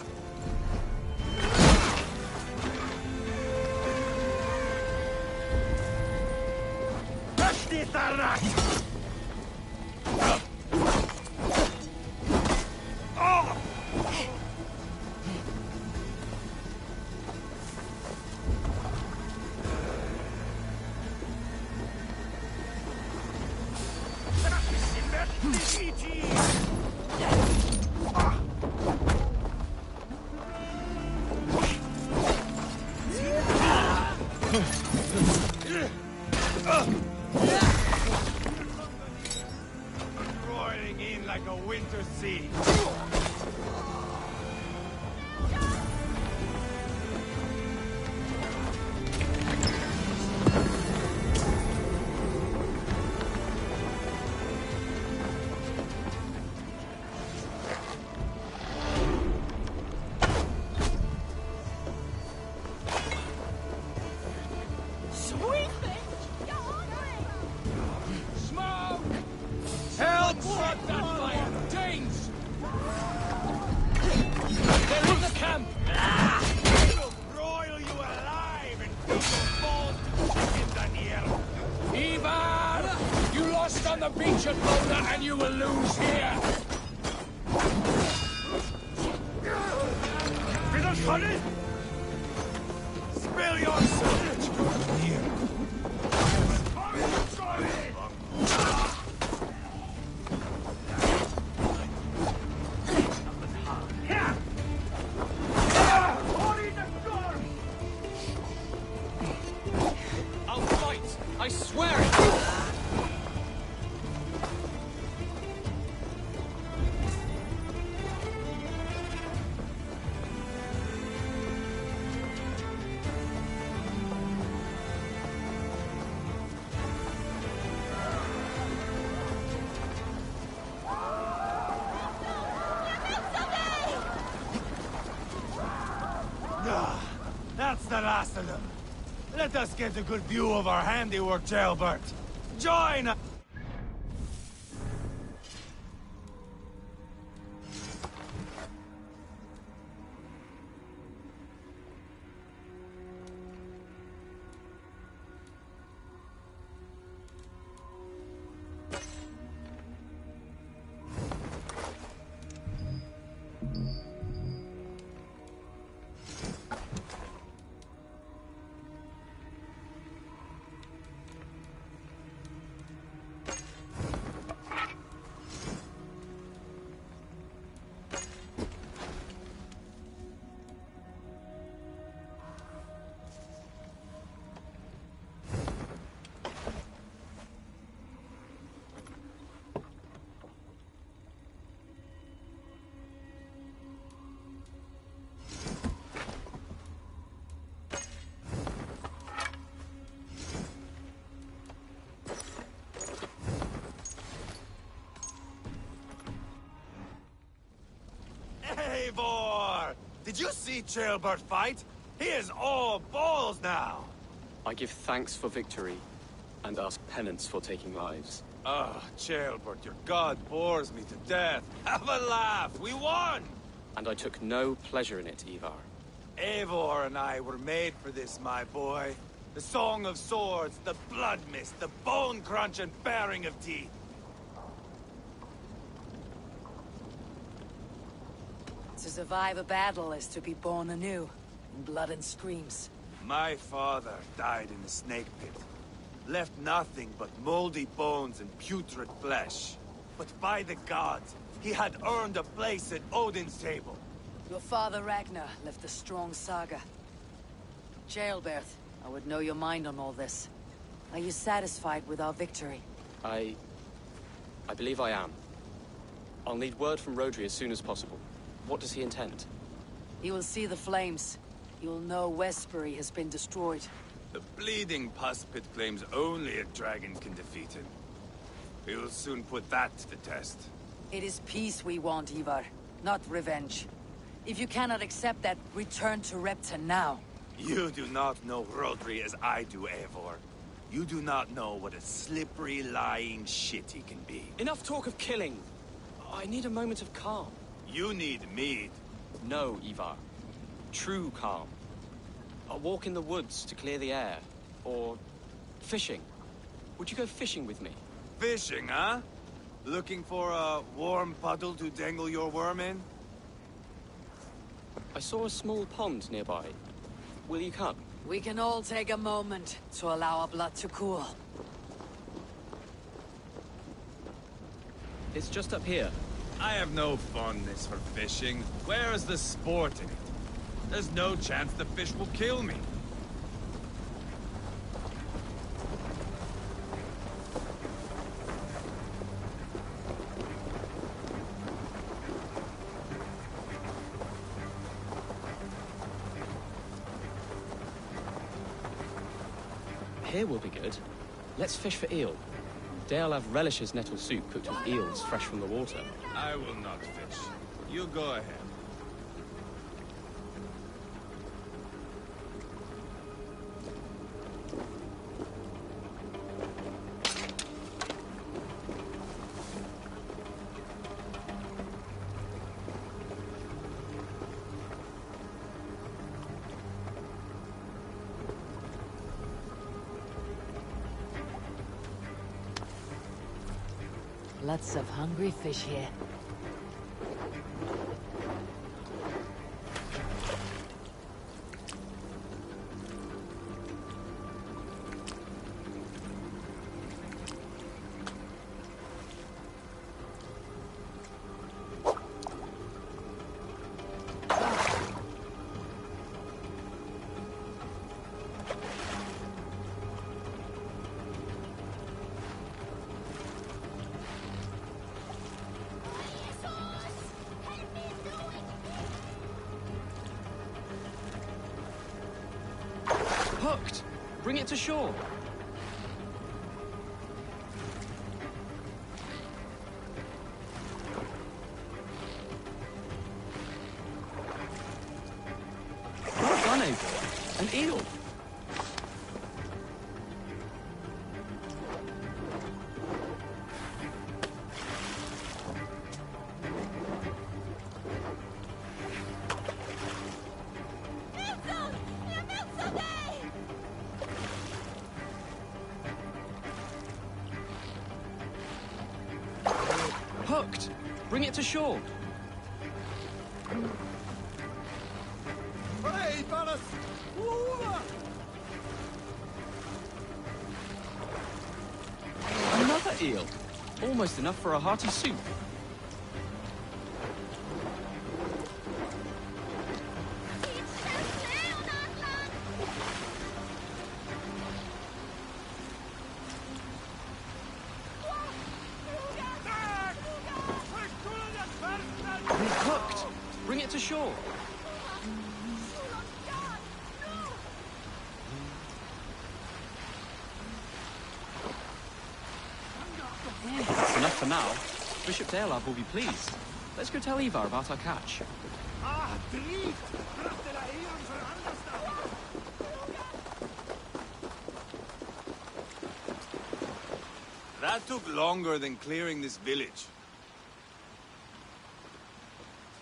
Speaker 5: Roiling in like a winter sea.
Speaker 7: Help! Shut that fire! Danes! They're in the camp!
Speaker 5: We'll broil you alive and feed your balls to chickens on here.
Speaker 7: Ivar! You lost on the beach at Mona and you will lose here!
Speaker 5: Spill your sword here.
Speaker 11: I'll fight! I swear it!
Speaker 5: That's the last of them. Let us get a good view of our handiwork, Jailbert. Join us! Eivor! Did you see Jailbert fight? He is all balls now!
Speaker 11: I give thanks for victory, and ask penance for taking lives.
Speaker 5: Ah, Jailbert, your god bores me to death. Have a laugh! We won!
Speaker 11: And I took no pleasure in it, Ivar.
Speaker 5: Eivor and I were made for this, my boy. The song of swords, the blood mist, the bone crunch and baring of teeth.
Speaker 2: To survive a battle is to be born anew, in blood and screams.
Speaker 5: My father died in the snake pit. Left nothing but moldy bones and putrid flesh. But by the gods, he had earned a place at Odin's table.
Speaker 2: Your father Ragnar left a strong saga. Jailbert, I would know your mind on all this. Are you satisfied with our victory?
Speaker 11: I believe I am. I'll need word from Rodri as soon as possible. What does he intend?
Speaker 2: He will see the flames. He will know Westbury has been destroyed.
Speaker 5: The bleeding pus pit claims only a dragon can defeat him. We will soon put that to the test.
Speaker 2: It is peace we want, Ivar, not revenge. If you cannot accept that, return to Repton now.
Speaker 5: You do not know Rodri as I do, Eivor. You do not know what a slippery, lying shit he can be.
Speaker 11: Enough talk of killing. I need a moment of calm.
Speaker 5: You need mead.
Speaker 11: No, Ivar. True calm. A walk in the woods to clear the air. Or fishing. Would you go fishing with me?
Speaker 5: Fishing, huh? Looking for a warm puddle to dangle your worm in?
Speaker 11: I saw a small pond nearby. Will you come?
Speaker 2: We can all take a moment to allow our blood to cool.
Speaker 11: It's just up here.
Speaker 5: I have no fondness for fishing. Where is the sport in it? There's no chance the fish will kill me.
Speaker 11: Here will be good. Let's fish for eel. Deolav relishes nettle soup cooked with eels fresh from the water.
Speaker 5: I will not fish. You go ahead.
Speaker 2: Lots of hungry fish here.
Speaker 11: Hooked! Bring it to shore! Well done, Eivor. An eel! Hooked! Bring it to shore!
Speaker 4: Hey, fellas!
Speaker 11: Another eel! Almost enough for a hearty soup. Hooked! Bring it to shore! That's enough for now. Bishop Deolav will be pleased. Let's go tell Ivar about our catch.
Speaker 5: That took longer than clearing this village.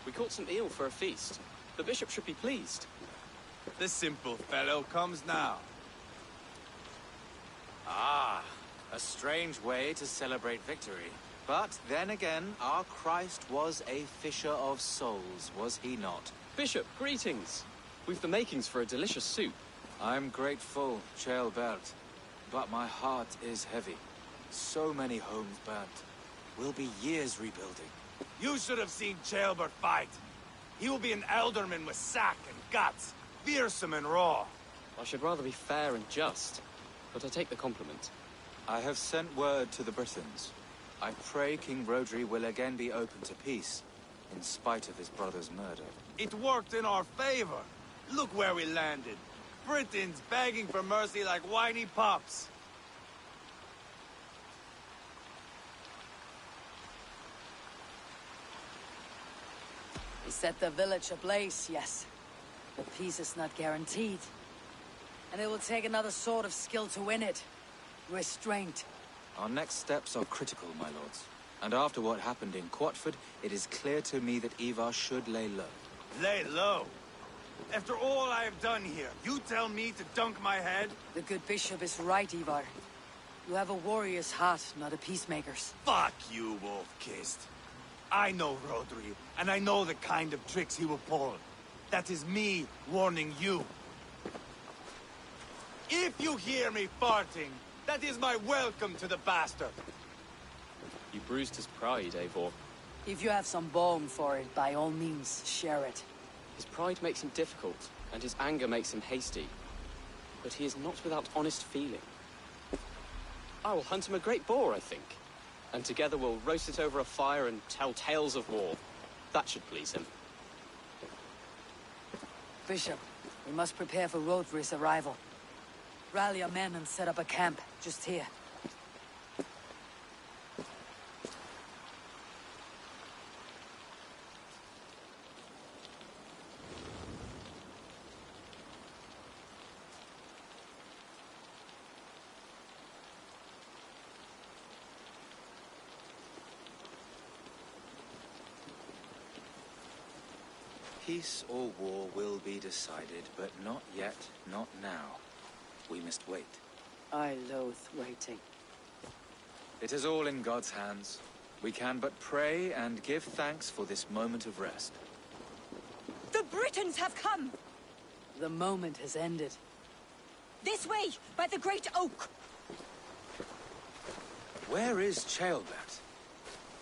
Speaker 11: We caught some eel for a feast. The bishop should be pleased.
Speaker 5: The simple fellow comes now.
Speaker 13: Ah, a strange way to celebrate victory. But then again, our Christ was a fisher of souls, was he not?
Speaker 11: Bishop, greetings. We've the makings for a delicious soup.
Speaker 13: I'm grateful, Ceolbert, but my heart is heavy. So many homes burnt. We'll be years rebuilding.
Speaker 5: You should have seen Ceolbert fight. He will be an elderman with sack and guts, fearsome and raw.
Speaker 11: I should rather be fair and just, but I take the compliment.
Speaker 13: I have sent word to the Britons. I pray King Rodri will again be open to peace, in spite of his brother's murder.
Speaker 5: It worked in our favor. Look where we landed. Britons begging for mercy like whiny pups.
Speaker 2: Set the village ablaze, yes. But peace is not guaranteed. And it will take another sort of skill to win it. Restraint.
Speaker 13: Our next steps are critical, my lords. And after what happened in Quatford, it is clear to me that Ivar should lay low.
Speaker 5: Lay low? After all I have done here, you tell me to dunk my head?
Speaker 2: The good bishop is right, Ivar. You have a warrior's heart, not a peacemaker's.
Speaker 5: Fuck you, Wolf-Kissed. I know Rodri, and I know the kind of tricks he will pull. That is me warning you. If you hear me farting, that is my welcome to the bastard.
Speaker 11: You bruised his pride, Eivor.
Speaker 2: If you have some bone for it, by all means, share it.
Speaker 11: His pride makes him difficult, and his anger makes him hasty. But he is not without honest feeling. I will hunt him a great boar, I think. And together we'll roast it over a fire and tell tales of war. That should please him.
Speaker 2: Bishop, we must prepare for Rodri's arrival. Rally our men and set up a camp, just here.
Speaker 13: Peace or war will be decided, but not yet, not now. We must wait.
Speaker 2: I loathe waiting.
Speaker 13: It is all in God's hands. We can but pray and give thanks for this moment of rest.
Speaker 6: The Britons have come!
Speaker 2: The moment has ended.
Speaker 6: This way, by the great oak!
Speaker 13: Where is Ceolbert?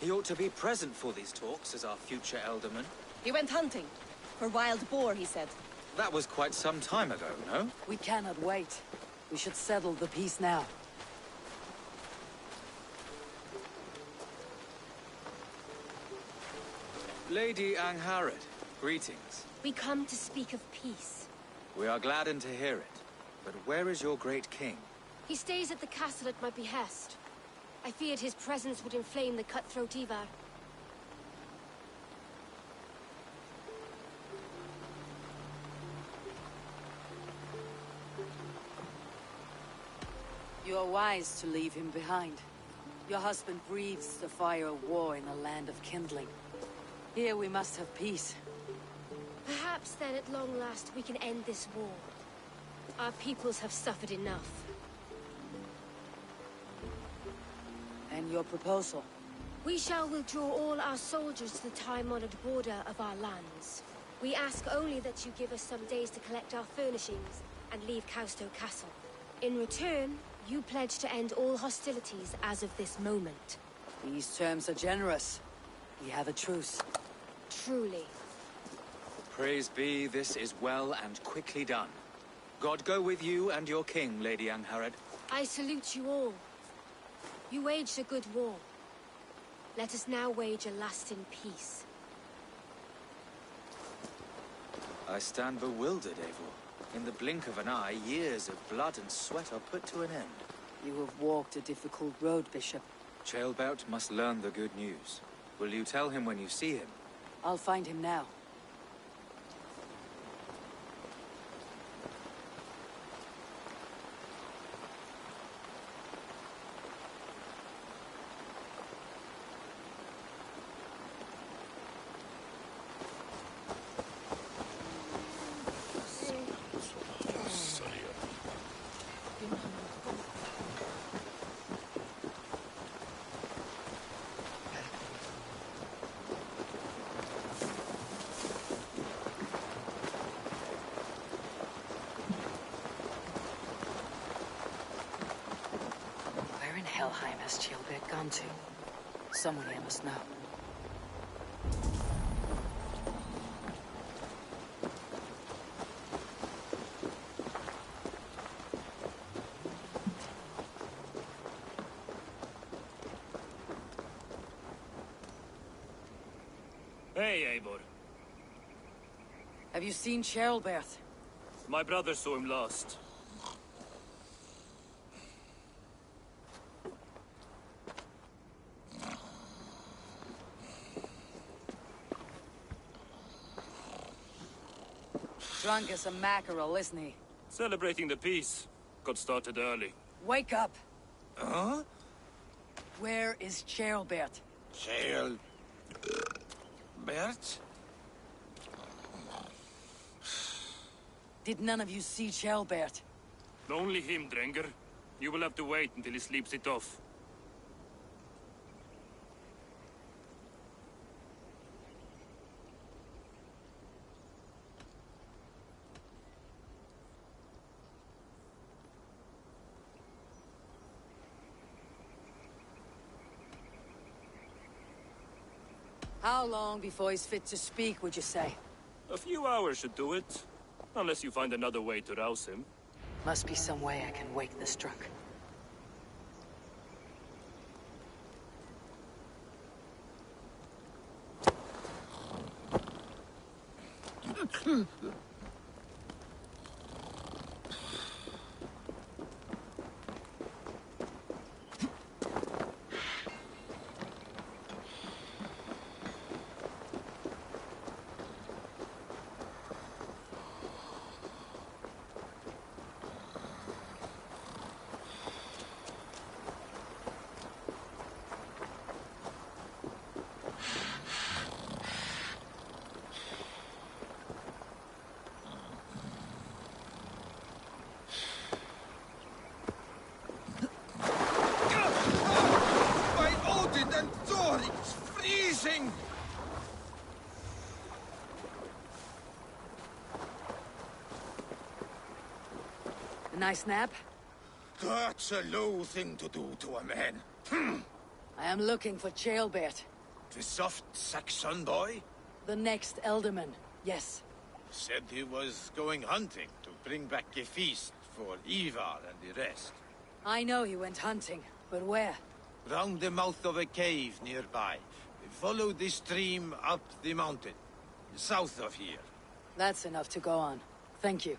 Speaker 13: He ought to be present for these talks as our future elderman.
Speaker 6: He went hunting. For wild boar, he said.
Speaker 13: That was quite some time ago, no?
Speaker 2: We cannot wait. We should settle the peace now.
Speaker 13: Lady Angharad, greetings.
Speaker 6: We come to speak of peace.
Speaker 13: We are gladdened to hear it. But where is your great king?
Speaker 6: He stays at the castle at my behest. I feared his presence would inflame the cutthroat Ivar.
Speaker 2: You are wise to leave him behind. Your husband breathes the fire of war in a land of kindling. Here we must have peace.
Speaker 6: Perhaps then at long last we can end this war. Our peoples have suffered enough.
Speaker 2: And your proposal?
Speaker 6: We shall withdraw all our soldiers to the time-honored border of our lands. We ask only that you give us some days to collect our furnishings and leave Causto Castle. In return, you pledge to end all hostilities as of this moment.
Speaker 2: These terms are generous. We have a truce.
Speaker 6: Truly.
Speaker 13: Praise be, this is well and quickly done. God go with you and your king, Lady Angharad.
Speaker 6: I salute you all. You waged a good war. Let us now wage a lasting peace.
Speaker 13: I stand bewildered, Eivor. In the blink of an eye, years of blood and sweat are put to an end.
Speaker 2: You have walked a difficult road, Bishop.
Speaker 13: Ceolbert must learn the good news. Will you tell him when you see him?
Speaker 2: I'll find him now. Helheim has Ceolbert gone to? Someone here must know.
Speaker 17: Hey, Eivor.
Speaker 2: Have you seen Ceolbert?
Speaker 17: My brother saw him last.
Speaker 2: Drunk as a mackerel, isn't he?
Speaker 17: Celebrating the peace. Got started early.
Speaker 2: Wake up!
Speaker 15: Huh?
Speaker 2: Where is Charlbert?
Speaker 15: Bert?
Speaker 2: Did none of you see Charlbert?
Speaker 17: Only him, Drenger. You will have to wait until he sleeps it off.
Speaker 2: How long before he's fit to speak, would you say?
Speaker 17: A few hours should do it. Unless you find another way to rouse him.
Speaker 2: Must be some way I can wake this drunk. A nice nap?
Speaker 18: That's a low thing to do to a man.
Speaker 2: I am looking for Charlbert.
Speaker 18: The soft Saxon boy?
Speaker 2: The next Elderman, yes.
Speaker 18: Said he was going hunting to bring back a feast for Ivar and the rest.
Speaker 2: I know he went hunting, but where?
Speaker 18: Round the mouth of a cave nearby. Follow the stream up the mountain, south of here.
Speaker 2: That's enough to go on. Thank you.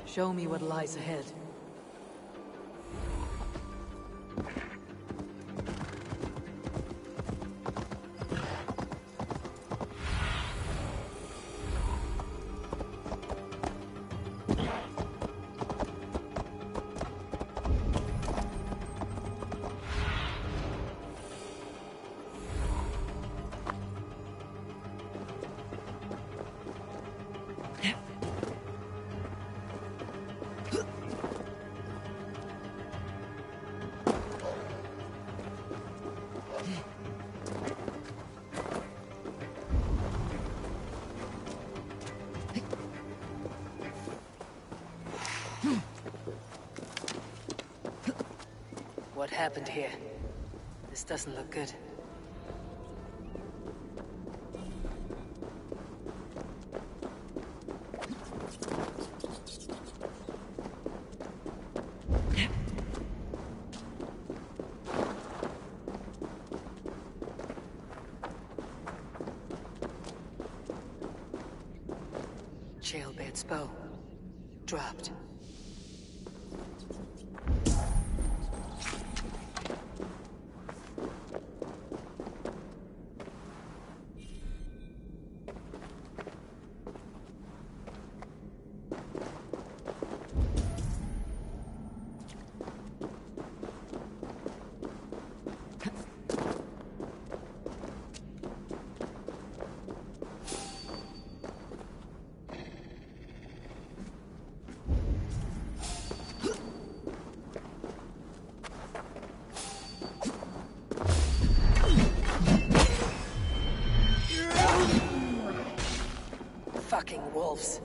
Speaker 2: Show me what lies ahead. What happened here? This doesn't look good. Charlbert's bow. Dropped. fucking wolves.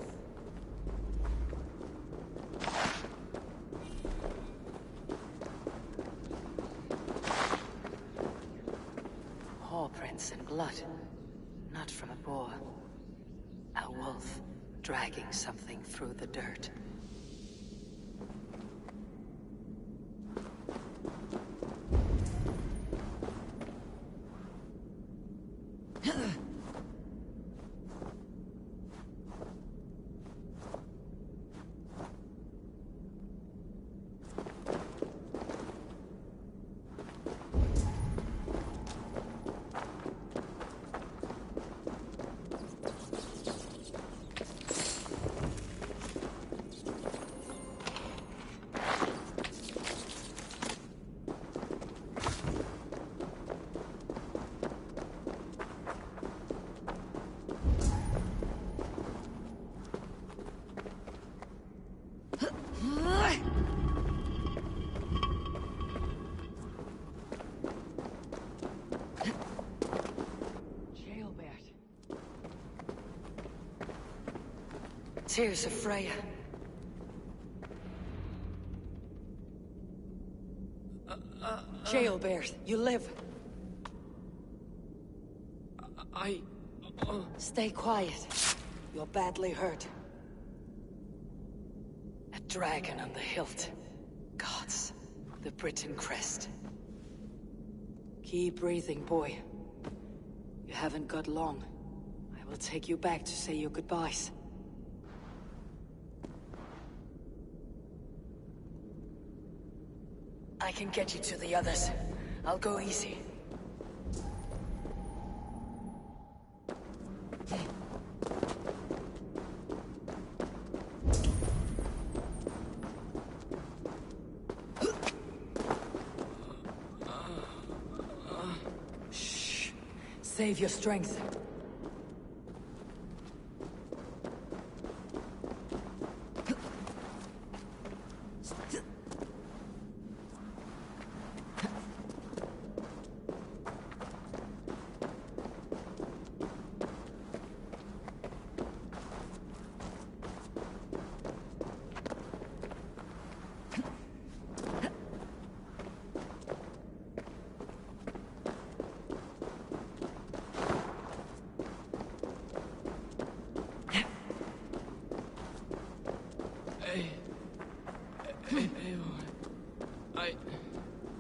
Speaker 2: Paw prints and blood. Not from a boar. A wolf dragging something through the dirt. Tears of Freya. Jailbird, you live. Stay quiet. You're badly hurt. A dragon on the hilt. Gods, the Britain crest. Keep breathing, boy. You haven't got long. I will take you back to say your goodbyes. I can get you to the others. I'll go easy. Shh. Save your strength.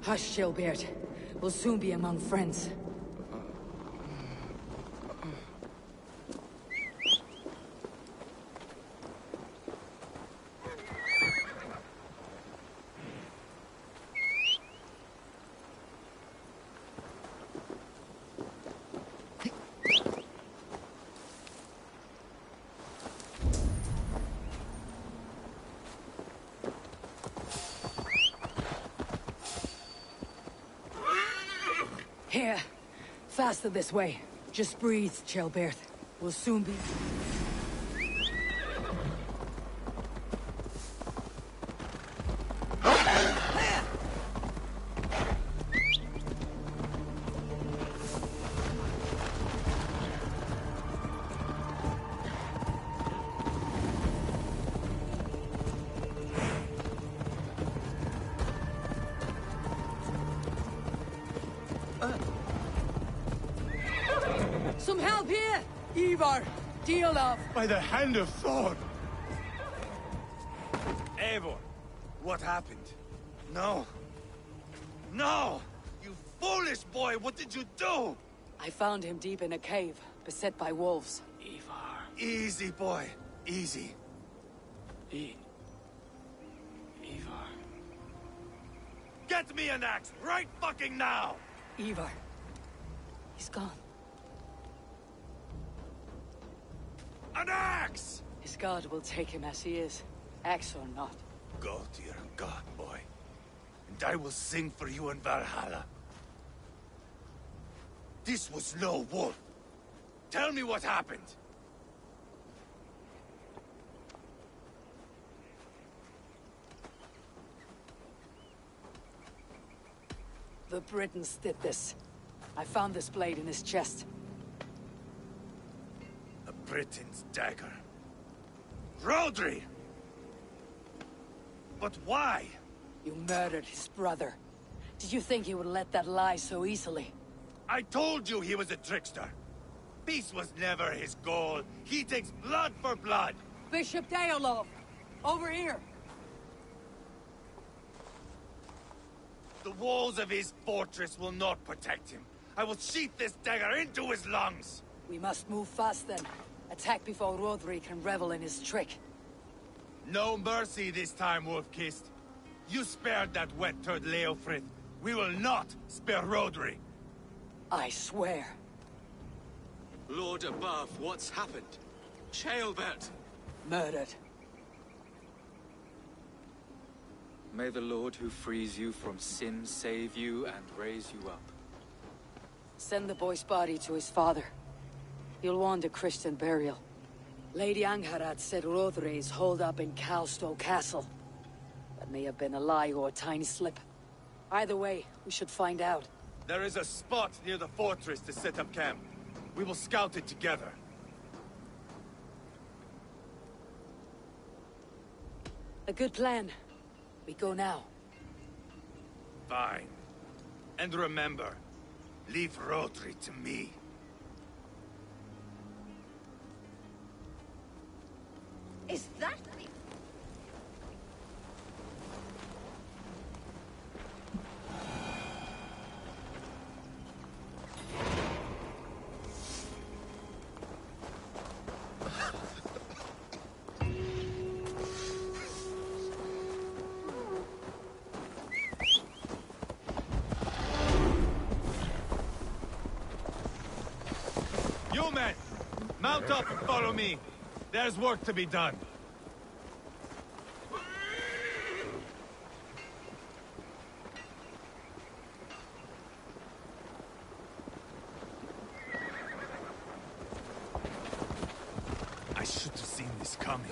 Speaker 2: Hush, Gilbert. We'll soon be among friends. Here. Faster this way. Just breathe, Gilbert. We'll soon be... Some help here! Ivar! Deal off!
Speaker 16: By the hand of Thor!
Speaker 5: Eivor, what happened? No. No! You foolish boy, what did you do?
Speaker 2: I found him deep in a cave, beset by wolves.
Speaker 5: Ivar. Easy, boy. Easy.
Speaker 17: Ivar.
Speaker 5: Get me an axe, right fucking now!
Speaker 2: Ivar. He's gone.
Speaker 5: An axe!
Speaker 2: His god will take him as he is, axe or not.
Speaker 5: Go to your god, boy. And I will sing for you in Valhalla. This was no wolf. Tell me what happened.
Speaker 2: The Britons did this. I found this blade in his chest.
Speaker 5: A Briton's dagger. Rodri! But why?
Speaker 2: You murdered his brother. Did you think he would let that lie so easily?
Speaker 5: I told you he was a trickster. Peace was never his goal. He takes blood for blood.
Speaker 2: Bishop Deolov! Over here!
Speaker 5: The walls of his fortress will not protect him. I will sheath this dagger into his lungs.
Speaker 2: We must move fast then. Attack before Rodri can revel in his trick.
Speaker 5: No mercy this time, Wolf-Kissed. You spared that wet turd Leofrith. We will not spare Rodri.
Speaker 2: I swear.
Speaker 13: Lord above, what's happened? Ceolbert!
Speaker 2: Murdered.
Speaker 13: May the Lord who frees you from sin save you and raise you up.
Speaker 2: Send the boy's body to his father. He'll want a Christian burial. Lady Angharad said Rodri is holed up in Calstow Castle. That may have been a lie or a tiny slip. Either way, we should find out.
Speaker 5: There is a spot near the fortress to set up camp. We will scout it together.
Speaker 2: A good plan. We go now.
Speaker 5: Fine. And remember, leave Rodri to me.
Speaker 6: Is that...
Speaker 5: You men! Mount up and follow me. There's work to be done. I should have seen this coming.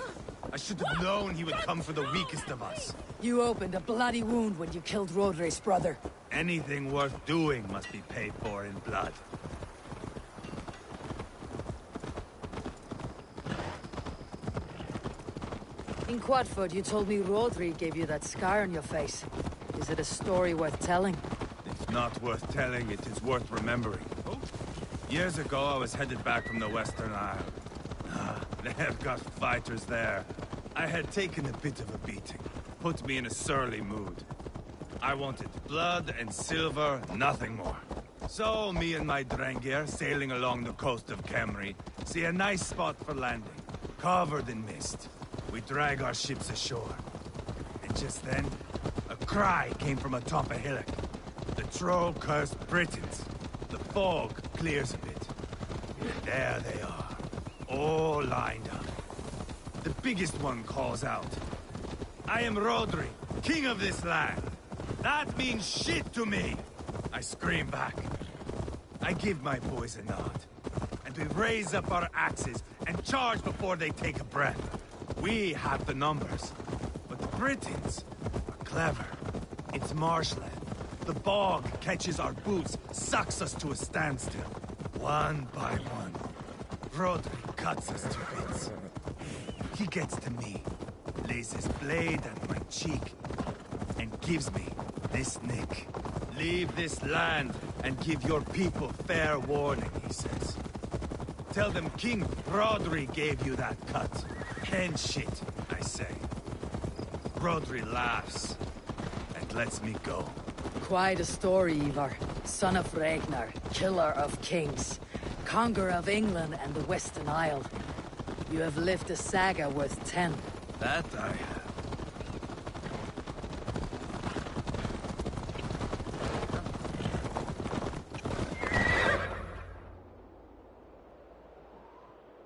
Speaker 5: I should have known he would come for the weakest of us.
Speaker 2: You opened a bloody wound when you killed Rodri's brother.
Speaker 5: Anything worth doing must be paid for in blood.
Speaker 2: In Quadford, you told me Rodri gave you that scar on your face. Is it a story worth telling?
Speaker 5: If not worth telling, it is worth remembering. Years ago, I was headed back from the Western Isle. They have got fighters there. I had taken a bit of a beating. Put me in a surly mood. I wanted blood and silver, nothing more. So, me and my Drengir, sailing along the coast of Kemri, see a nice spot for landing, covered in mist. We drag our ships ashore. And just then, a cry came from atop a hillock. The troll-cursed Britons. The fog clears a bit. And there they are, all lined up. The biggest one calls out, "I am Rodri, king of this land. That means shit to me!" I scream back. I give my boys a nod. And we raise up our axes and charge before they take a breath. We have the numbers, but the Britons are clever. It's marshland. The bog catches our boots, sucks us to a standstill. One by one, Rodri cuts us to bits. He gets to me, lays his blade at my cheek, and gives me this nick. "Leave this land and give your people fair warning," he says. "Tell them King Rodri gave you that cut. Hen shit," I say. Rodri laughs and lets me go.
Speaker 2: Quite a story, Ivar. Son of Ragnar, killer of kings, conqueror of England and the Western Isle. You have lived a saga worth 10.
Speaker 5: That I have.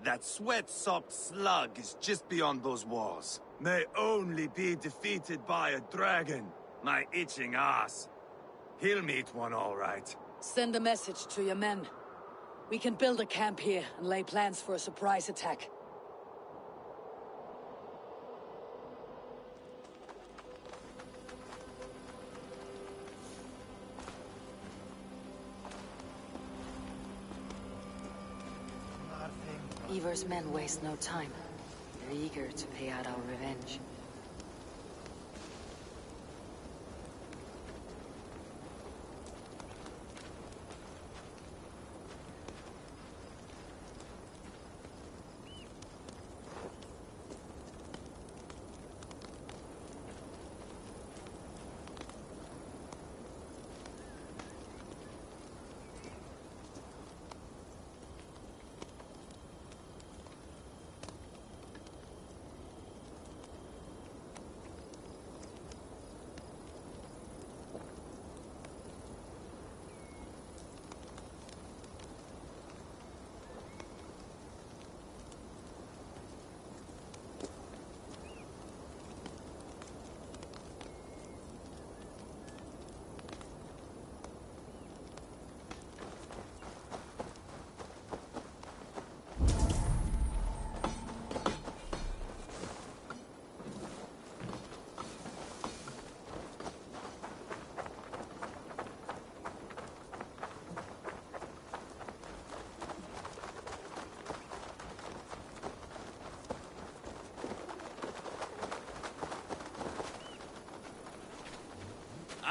Speaker 5: That sweat-sopped slug is just beyond those walls. May only be defeated by a dragon. My itching ass. He'll meet one all right.
Speaker 2: Send a message to your men. We can build a camp here and lay plans for a surprise attack. Ivar's men waste no time. We're eager to pay out our revenge.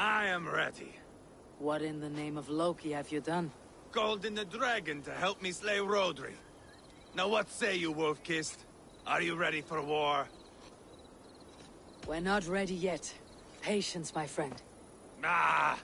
Speaker 5: I am ready.
Speaker 2: What in the name of Loki have you done?
Speaker 5: Called in the dragon to help me slay Rodri. Now what say you, Wolf-Kissed? Are you ready for war?
Speaker 2: We're not ready yet. Patience, my friend.
Speaker 5: Ah!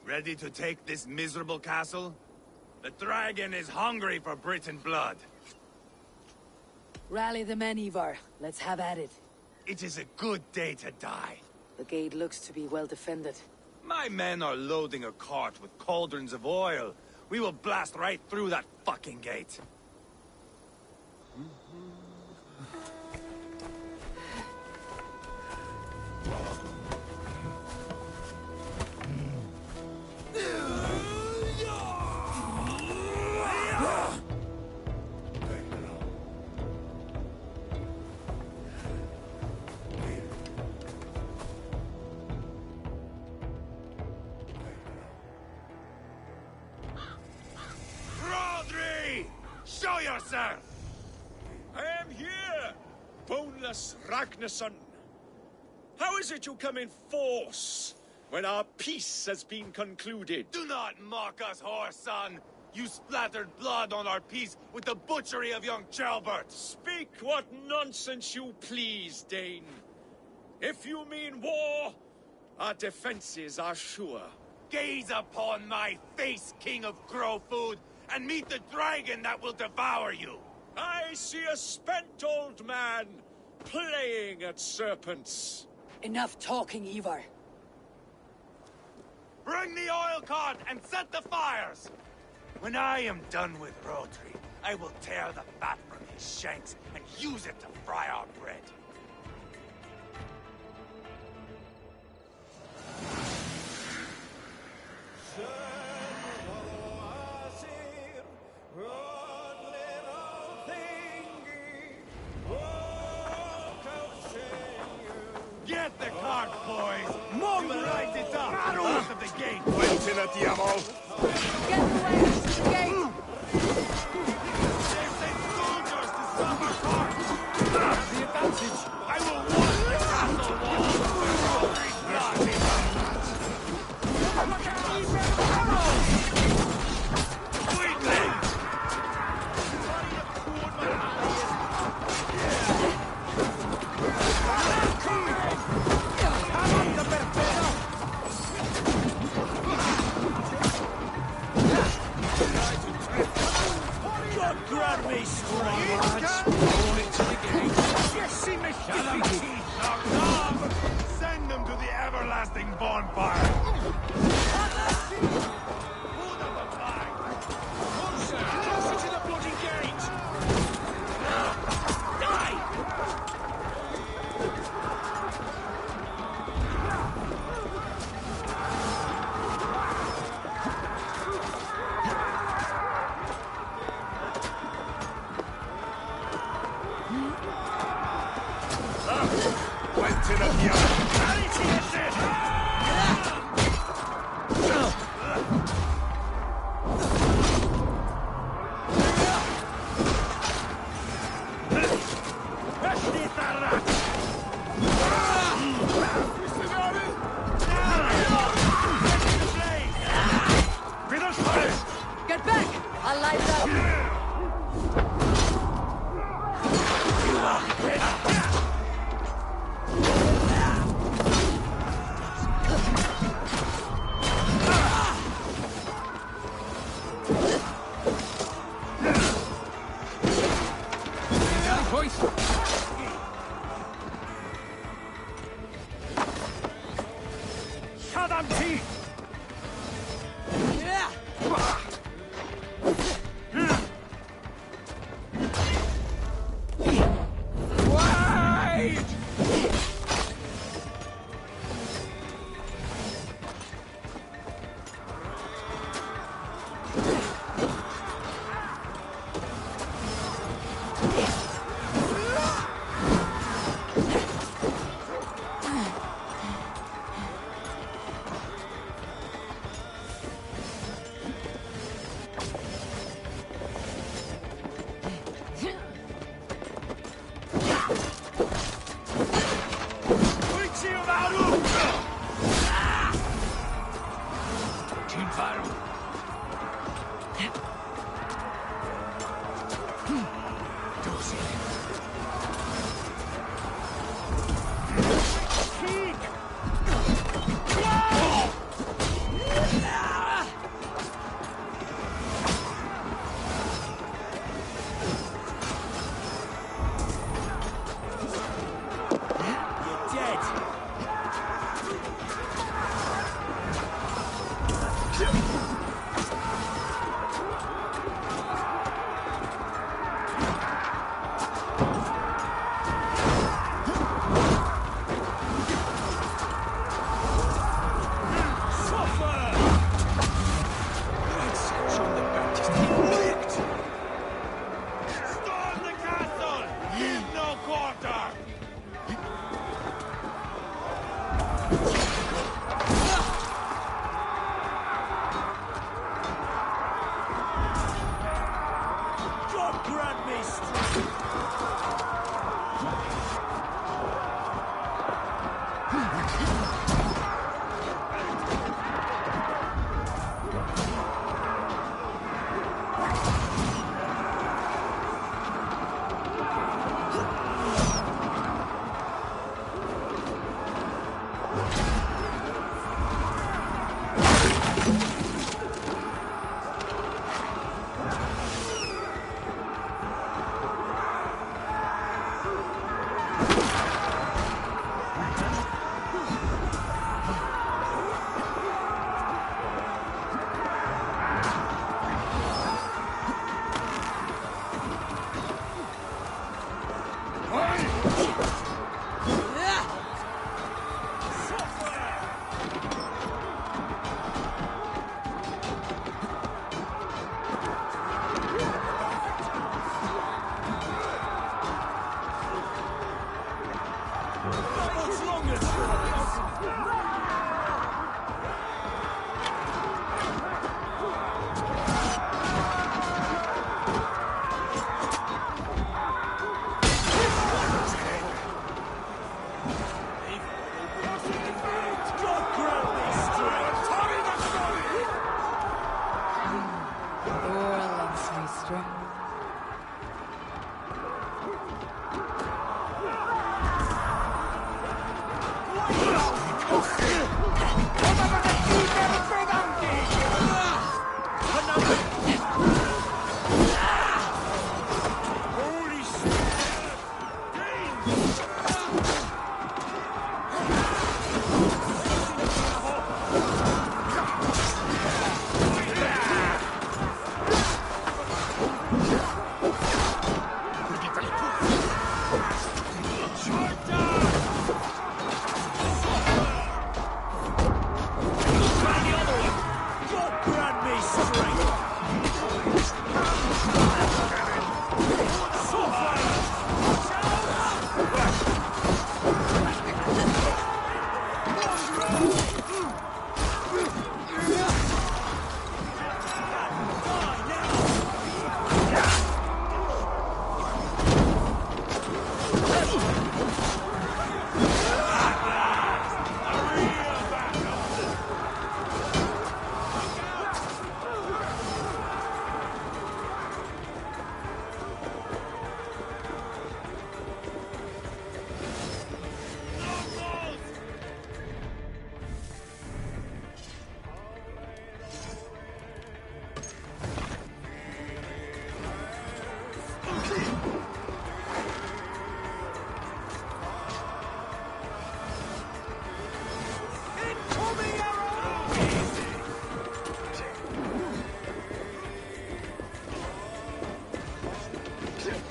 Speaker 5: Ready to take this miserable castle? The dragon is hungry for Britain blood.
Speaker 2: Rally the men, Ivar. Let's have at it.
Speaker 5: It is a good day to die.
Speaker 2: The gate looks to be well defended.
Speaker 5: My men are loading a cart with cauldrons of oil. We will blast right through that fucking gate. Show yourself!
Speaker 10: I am here, boneless Ragnarsson. How is it you come in force when our peace has been concluded?
Speaker 5: Do not mock us, whoreson! You splattered blood on our peace with the butchery of young Chalbert!
Speaker 10: Speak what nonsense you please, Dane. If you mean war, our defenses are sure.
Speaker 5: Gaze upon my face, King of Grow Food, and meet the dragon that will devour you!
Speaker 10: I see a spent old man playing at serpents.
Speaker 2: Enough talking, Ivar.
Speaker 5: Bring the oil cart and set the fires! When I am done with Rodri, I will tear the fat from his shanks and use it to fry our bread. Get the cart, boys! Move right it up! Out of the gate!
Speaker 10: Went in at Diavol!
Speaker 3: Get away to the gate!
Speaker 5: They sent soldiers to stop our cart! Have the advantage! I will watch the castle wall!
Speaker 14: Grab me, strong lads!
Speaker 10: Hold it to the gate!
Speaker 14: Yes, see me
Speaker 5: Send them to the everlasting bonfire!
Speaker 14: Closer! Closer to the bloody gate! Die!
Speaker 10: Went in at Diavol!
Speaker 3: Get back! I'll light it up!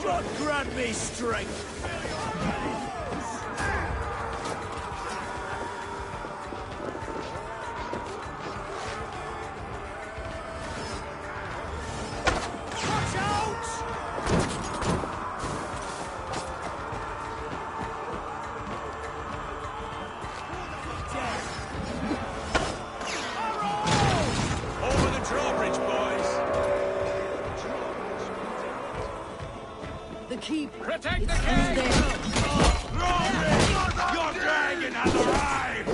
Speaker 14: God grant me strength! Watch out!
Speaker 5: Over the drawbridge, boys!
Speaker 2: The keep.
Speaker 5: Protect
Speaker 2: It's
Speaker 5: the king!
Speaker 2: there.
Speaker 5: Drawbridge! Your dragon has arrived!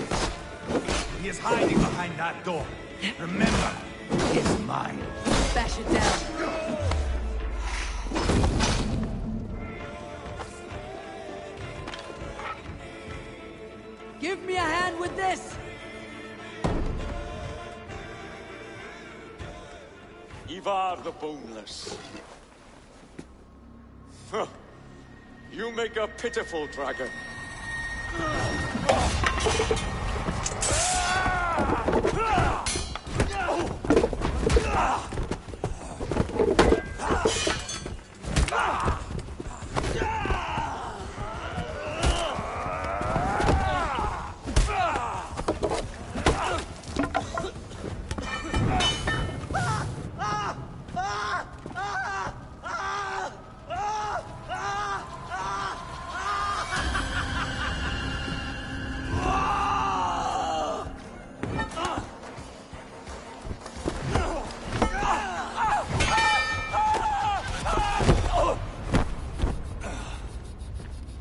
Speaker 5: He is hiding behind that door. Remember, it's mine.
Speaker 2: Bash it down. Give me a hand with this!
Speaker 10: Ivar the Boneless. Huh. You make a pitiful dragon.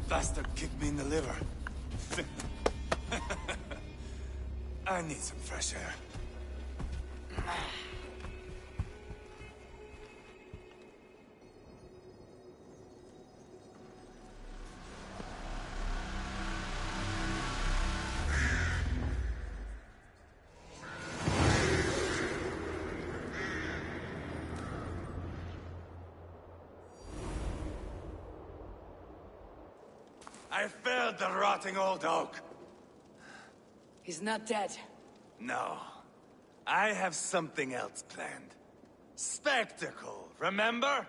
Speaker 5: Bastard kicked me in the liver. I need some fresh air. I felled the rotting old oak.
Speaker 2: He's not dead.
Speaker 5: No. I have something else planned. Spectacle, remember?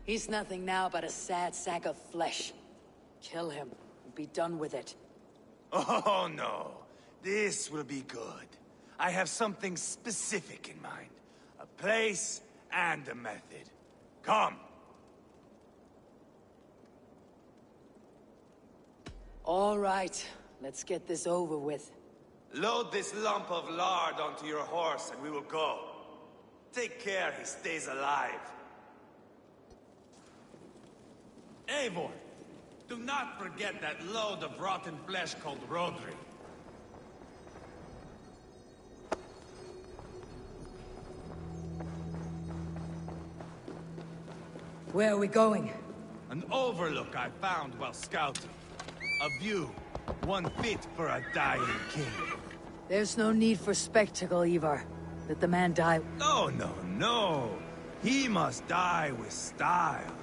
Speaker 2: He's nothing now but a sad sack of flesh. Kill him and be done with it.
Speaker 5: Oh, no. This will be good. I have something specific in mind. a place, and a method. Come!
Speaker 2: All right, let's get this over with.
Speaker 5: Load this lump of lard onto your horse and we will go. Take care he stays alive. Eivor, do not forget that load of rotten flesh called Rodri.
Speaker 2: Where are we going?
Speaker 5: An overlook I found while scouting. A view, one fit for a dying king.
Speaker 2: There's no need for spectacle, Ivar. Let the man die.
Speaker 5: No, no, no. He must die with style.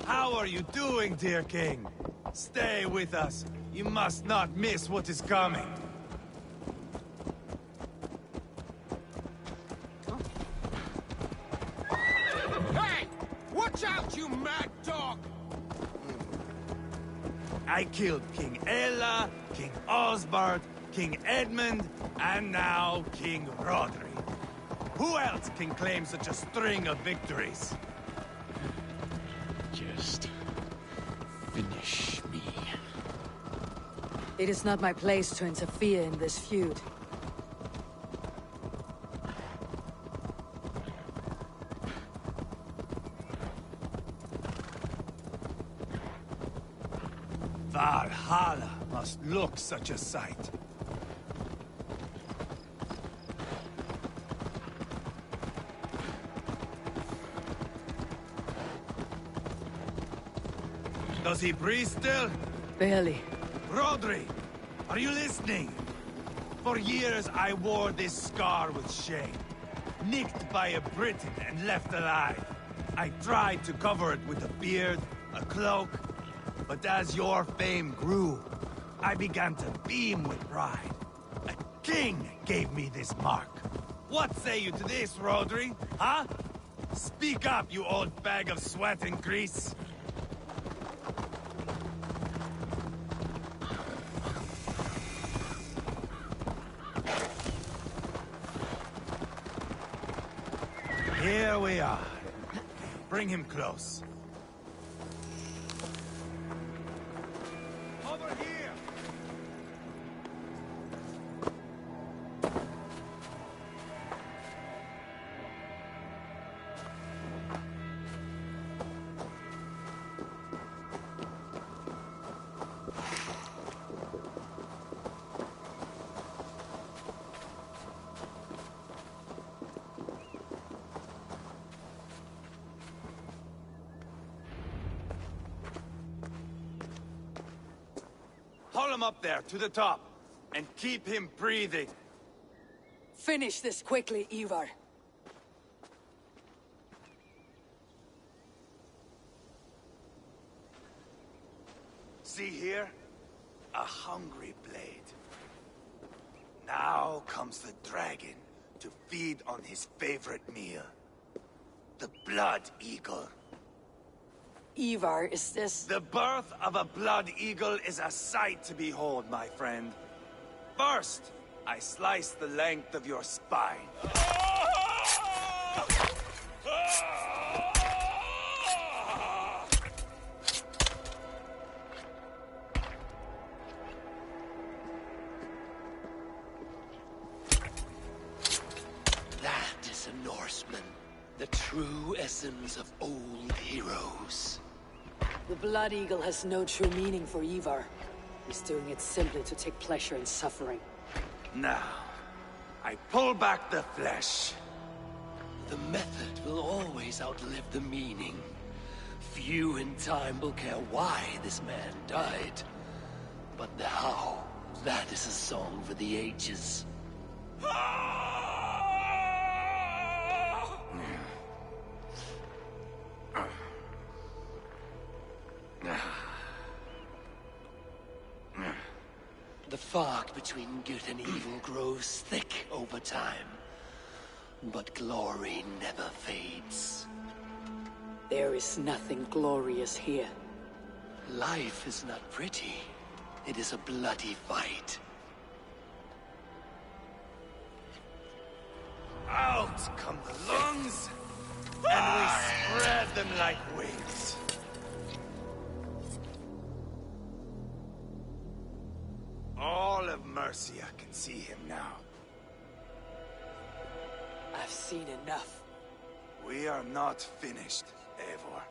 Speaker 5: How are you doing, dear king? Stay with us. You must not miss what is coming.
Speaker 18: Hey! Watch out, you mad dog!
Speaker 5: I killed King Ella, King Osbert, King Edmund, and now King Rodri. Who else can claim such a string of victories?
Speaker 15: Just finish me.
Speaker 2: It is not my place to interfere in this feud.
Speaker 5: Valhalla must look such a sight. Does he breathe still?
Speaker 2: Barely.
Speaker 5: Rodri, are you listening? For years I wore this scar with shame. Nicked by a Briton and left alive. I tried to cover it with a beard, a cloak, but as your fame grew, I began to beam with pride. A king gave me this mark. What say you to this, Rodri? Huh? Speak up, you old bag of sweat and grease. Here we are. Bring him close. Over here! Haul him up there, to the top, and keep him breathing.
Speaker 2: Finish this quickly, Ivar.
Speaker 5: See here? A hungry blade. Now comes the dragon to feed on his favorite meal. The blood eagle.
Speaker 2: Ivar, is this...
Speaker 5: The birth of a blood eagle is a sight to behold, my friend. First, I slice the length of your spine.
Speaker 15: That is a Norseman. The true essence of old heroes.
Speaker 2: The Blood Eagle has no true meaning for Ivar. He's doing it simply to take pleasure in suffering.
Speaker 5: Now, I pull back the flesh.
Speaker 15: The method will always outlive the meaning. Few in time will care why this man died. But the how, that is a song for the ages. The fog between good and evil grows thick over time. But glory never fades.
Speaker 2: There is nothing glorious here.
Speaker 15: Life is not pretty. It is a bloody fight.
Speaker 5: Out come the lungs, and we spread them like wings. All of Mercia can see him now.
Speaker 2: I've seen enough.
Speaker 5: We are not finished, Eivor.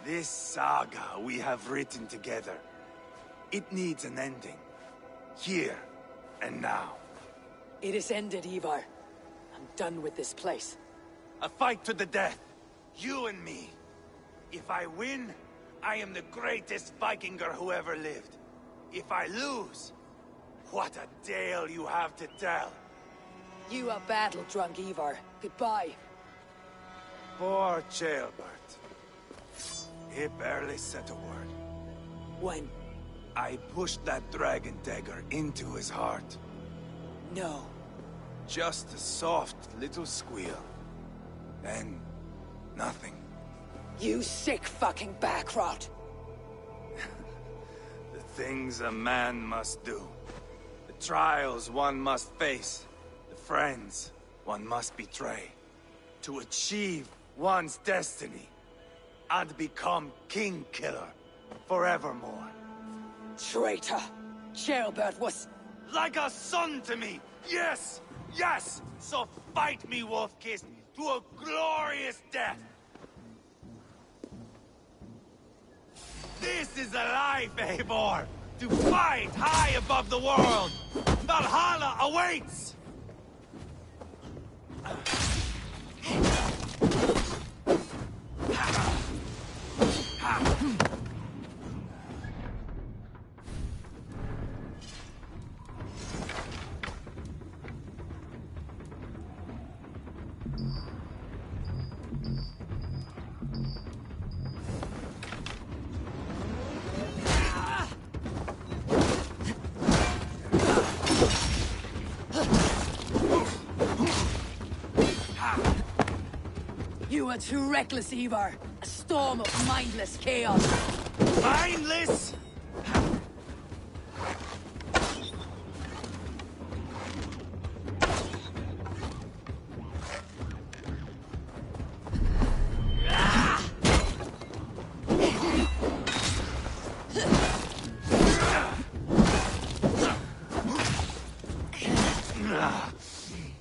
Speaker 5: This saga we have written together, it needs an ending. Here and now.
Speaker 2: It is ended, Ivar. I'm done with this place.
Speaker 5: A fight to the death. You and me. If I win, I am the greatest Vikinger who ever lived. If I lose, what a tale you have to tell.
Speaker 2: You are battle-drunk, Ivar. Goodbye.
Speaker 5: Poor Ceolbert. He barely said a word.
Speaker 2: When?
Speaker 5: I pushed that dragon dagger into his heart.
Speaker 2: No.
Speaker 5: Just a soft little squeal. Then, nothing.
Speaker 2: You sick fucking backrot!
Speaker 5: The things a man must do. The trials one must face. The friends one must betray. To achieve one's destiny. And become King Killer. Forevermore.
Speaker 2: Traitor! Ceolbert was...
Speaker 5: Like a son to me! Yes! Yes! So fight me, Wolf-Kissed, to a glorious death! This is a life, Eivor! To fight high above the world! Valhalla awaits!
Speaker 2: You are too reckless, Ivar. A storm of mindless chaos.
Speaker 5: Mindless?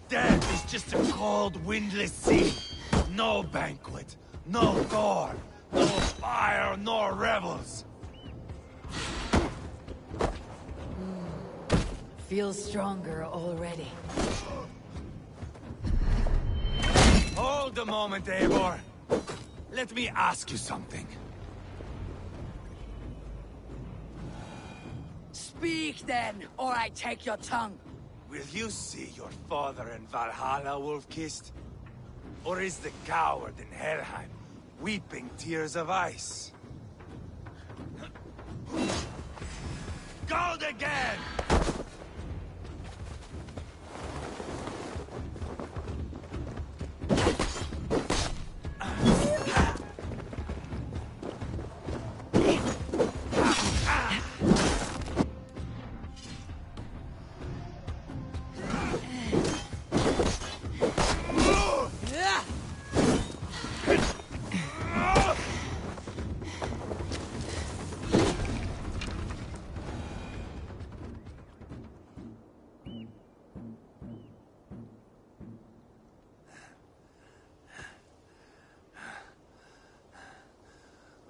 Speaker 5: Death is just a cold, windless sea. No banquet, no gore, no fire, nor revels.
Speaker 2: Feels stronger already.
Speaker 5: Hold a moment, Eivor. Let me ask you something.
Speaker 2: Speak then, or I take your tongue.
Speaker 5: Will you see your father in Valhalla, Wolf-Kissed? Or is the coward in Helheim weeping tears of ice? Gold again!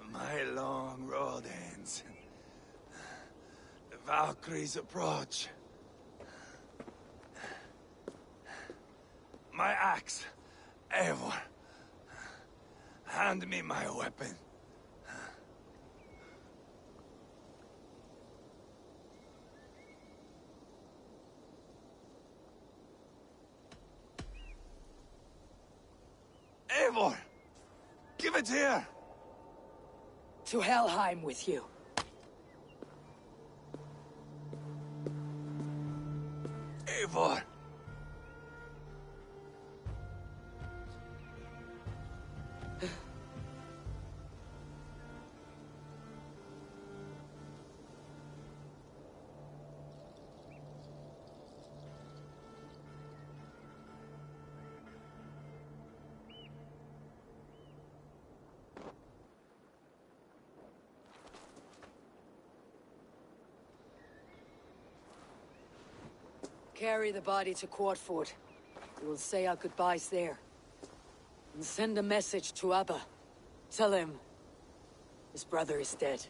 Speaker 5: My long road ends. The Valkyries approach. My axe, Eivor. Hand me my weapon. Eivor! Give it here!
Speaker 2: To Helheim with you.
Speaker 12: Eivor!
Speaker 2: Carry the body to Quartford. We will say our goodbyes there. And send a message to Abba. Tell him his brother is dead.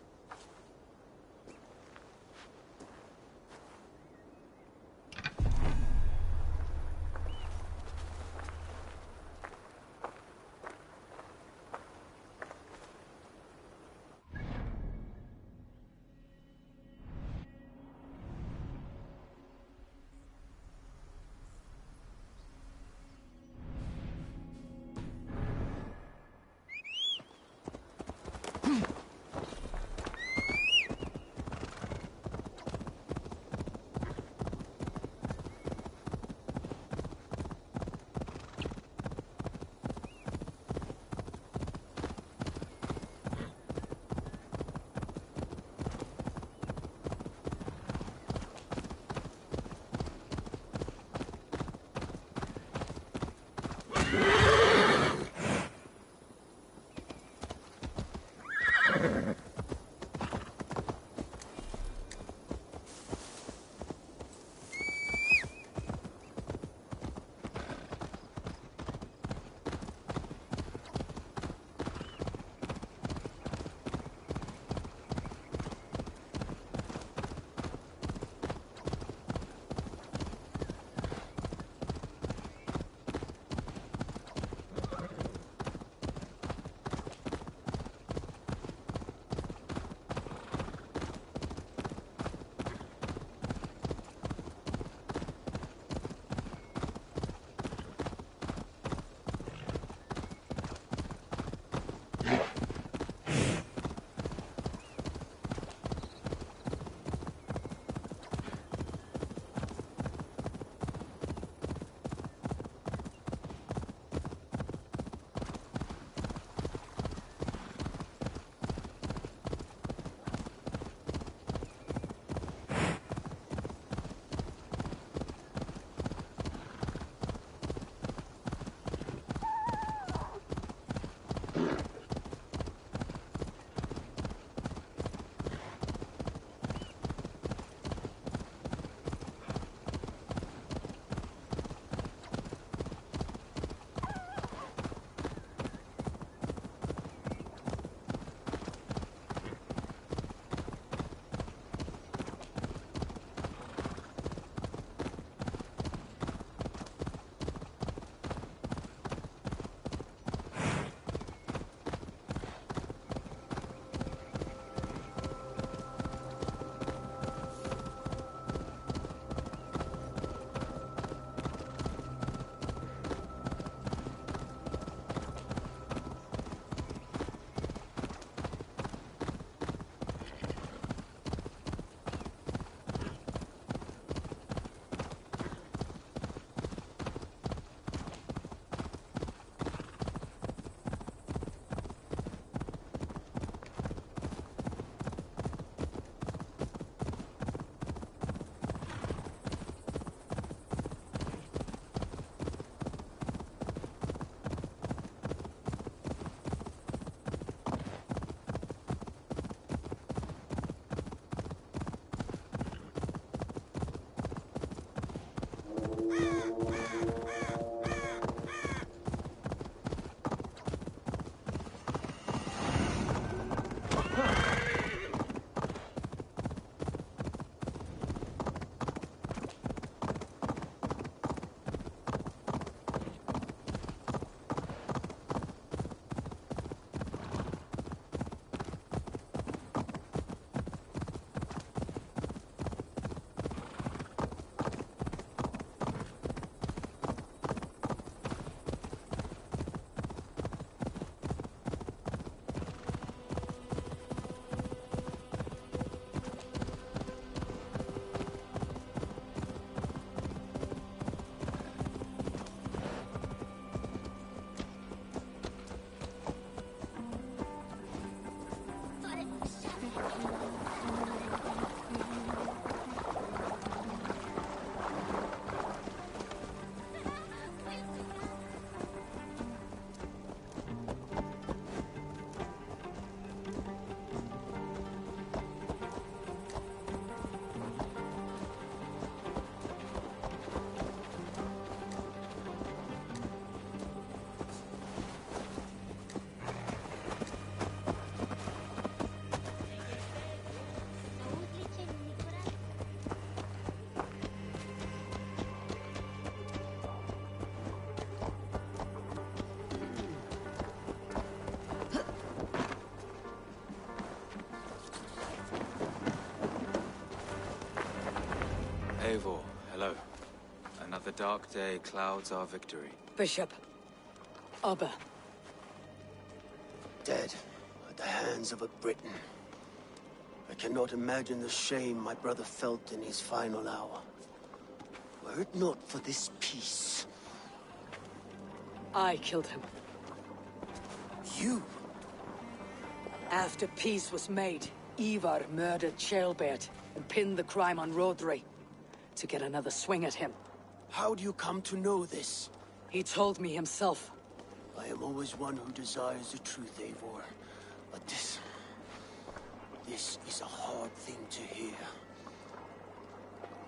Speaker 13: Eivor, hello. Another dark day clouds our victory.
Speaker 2: Bishop. Abba.
Speaker 15: Dead at the hands of a Briton. I cannot imagine the shame my brother felt in his final hour. Were it not for this peace...
Speaker 2: I killed him.
Speaker 15: You?
Speaker 2: After peace was made, Ivar murdered Ceolbert and pinned the crime on Rodri to get another swing at him.
Speaker 15: How do you come to know this?
Speaker 2: He told me himself.
Speaker 15: I am always one who desires the truth, Eivor. But this is a hard thing to hear.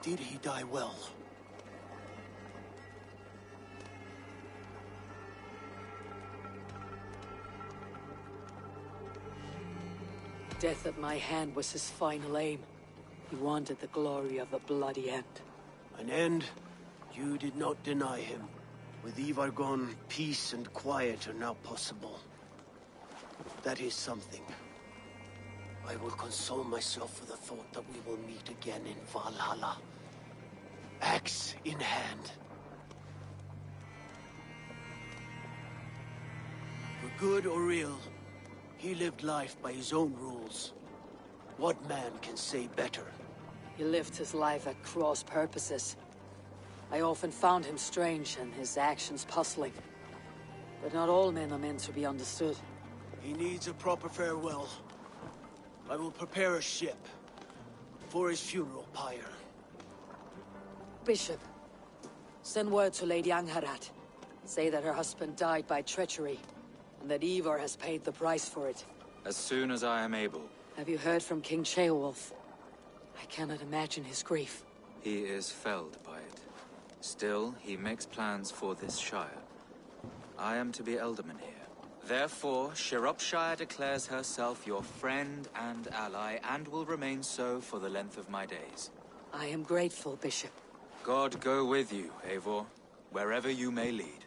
Speaker 15: Did he die well?
Speaker 2: Death at my hand was his final aim. He wanted the glory of a bloody end.
Speaker 15: An end you did not deny him. With Ivar gone, peace and quiet are now possible. That is something. I will console myself with the thought that we will meet again in Valhalla. Axe in hand. For good or ill, he lived life by his own rules. What man can say better?
Speaker 2: He lived his life at cross purposes. I often found him strange and his actions puzzling. But not all men are meant to be understood.
Speaker 15: He needs a proper farewell. I will prepare a ship for his funeral pyre.
Speaker 2: Bishop, send word to Lady Angharad. Say that her husband died by treachery, and that Ivar has paid the price for it.
Speaker 13: As soon as I am able.
Speaker 2: Have you heard from King Ceolwulf? I cannot imagine his grief.
Speaker 13: He is felled by it. Still, he makes plans for this shire. I am to be Elderman here. Therefore, Shropshire declares herself your friend and ally, and will remain so for the length of my days.
Speaker 2: I am grateful, Bishop.
Speaker 13: God go with you, Eivor, wherever you may lead.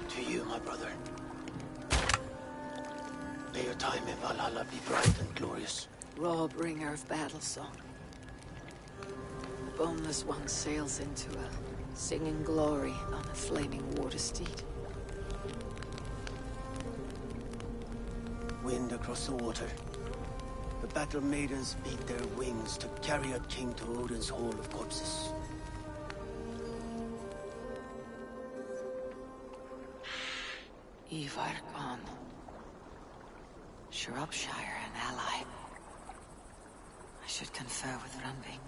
Speaker 15: To you, my brother. May your time in Valhalla be bright and glorious.
Speaker 2: Raw bringer of battle song. The boneless one sails into a singing glory on a flaming water steed.
Speaker 15: Wind across the water. The battle maidens beat their wings to carry a king to Odin's Hall of Corpses.
Speaker 2: Ivar gone. Shropshire an ally. I should confer with Runbing.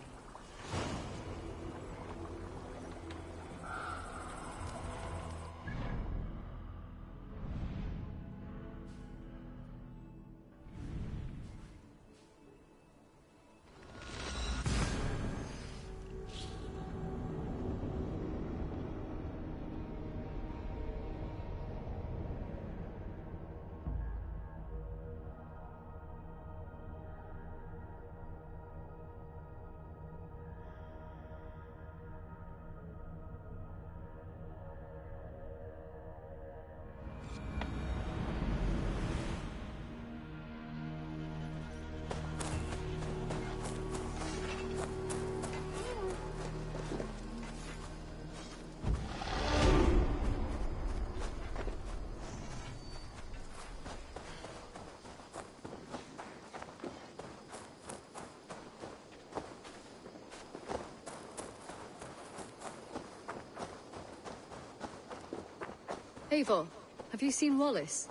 Speaker 8: Eivor, have you seen Wallace?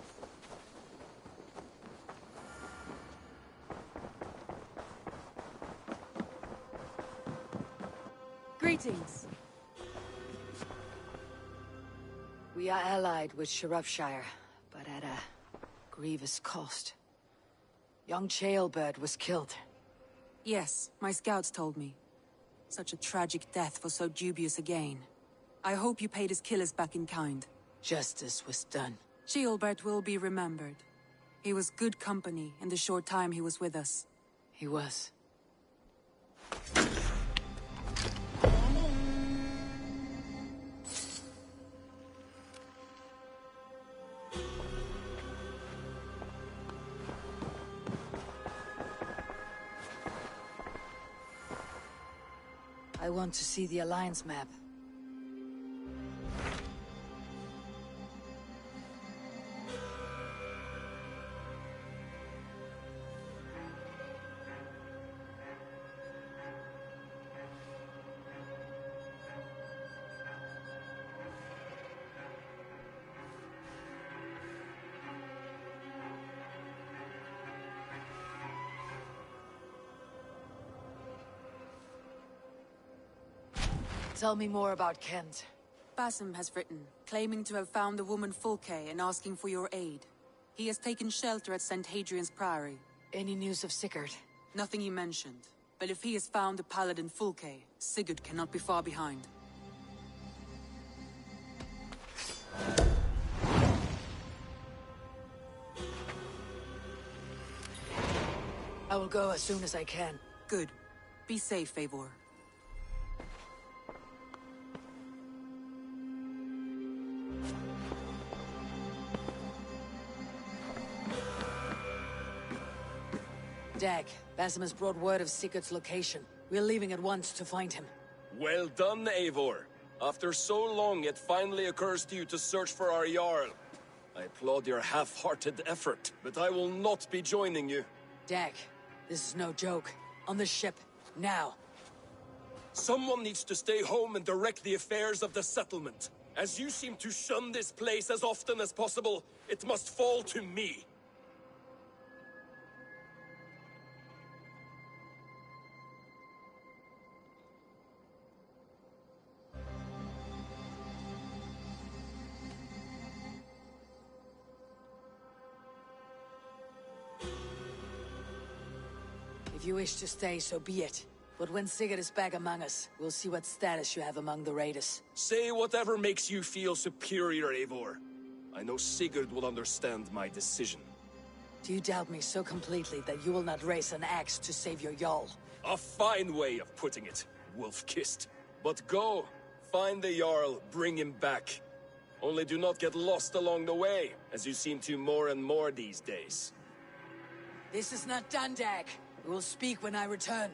Speaker 2: Greetings. We are allied with Shropshire, but at a grievous cost. Young Ceolbert was killed.
Speaker 19: Yes, my scouts told me. Such a tragic death for so dubious a gain. I hope you paid his killers back in kind.
Speaker 2: Justice was done.
Speaker 19: Ceolbert will be remembered. He was good company in the short time he was with us.
Speaker 2: He was. I want to see the Alliance map. Tell me more about Kent.
Speaker 19: Basim has written, claiming to have found the woman Fulke and asking for your aid. He has taken shelter at St. Hadrian's Priory.
Speaker 2: Any news of Sigurd?
Speaker 19: Nothing he mentioned. But if he has found the paladin Fulke, Sigurd cannot be far behind.
Speaker 2: I will go as soon as I can.
Speaker 19: Good. Be safe, Eivor.
Speaker 2: Dag, Basim has brought word of Sigurd's location. We're leaving at once to find him.
Speaker 7: Well done, Eivor. After so long, it finally occurs to you to search for our Jarl. I applaud your half-hearted effort, but I will not be joining you.
Speaker 2: Dag, this is no joke. On the ship, now.
Speaker 7: Someone needs to stay home and direct the affairs of the settlement. As you seem to shun this place as often as possible, it must fall to me.
Speaker 2: If you wish to stay, so be it. But when Sigurd is back among us, we'll see what status you have among the raiders.
Speaker 7: Say whatever makes you feel superior, Eivor. I know Sigurd will understand my decision.
Speaker 2: Do you doubt me so completely that you will not raise an axe to save your Jarl?
Speaker 7: A fine way of putting it, wolf-kissed. But go, find the Jarl, bring him back. Only do not get lost along the way, as you seem to more and more these days.
Speaker 2: This is not done, Dag. We will speak when I return.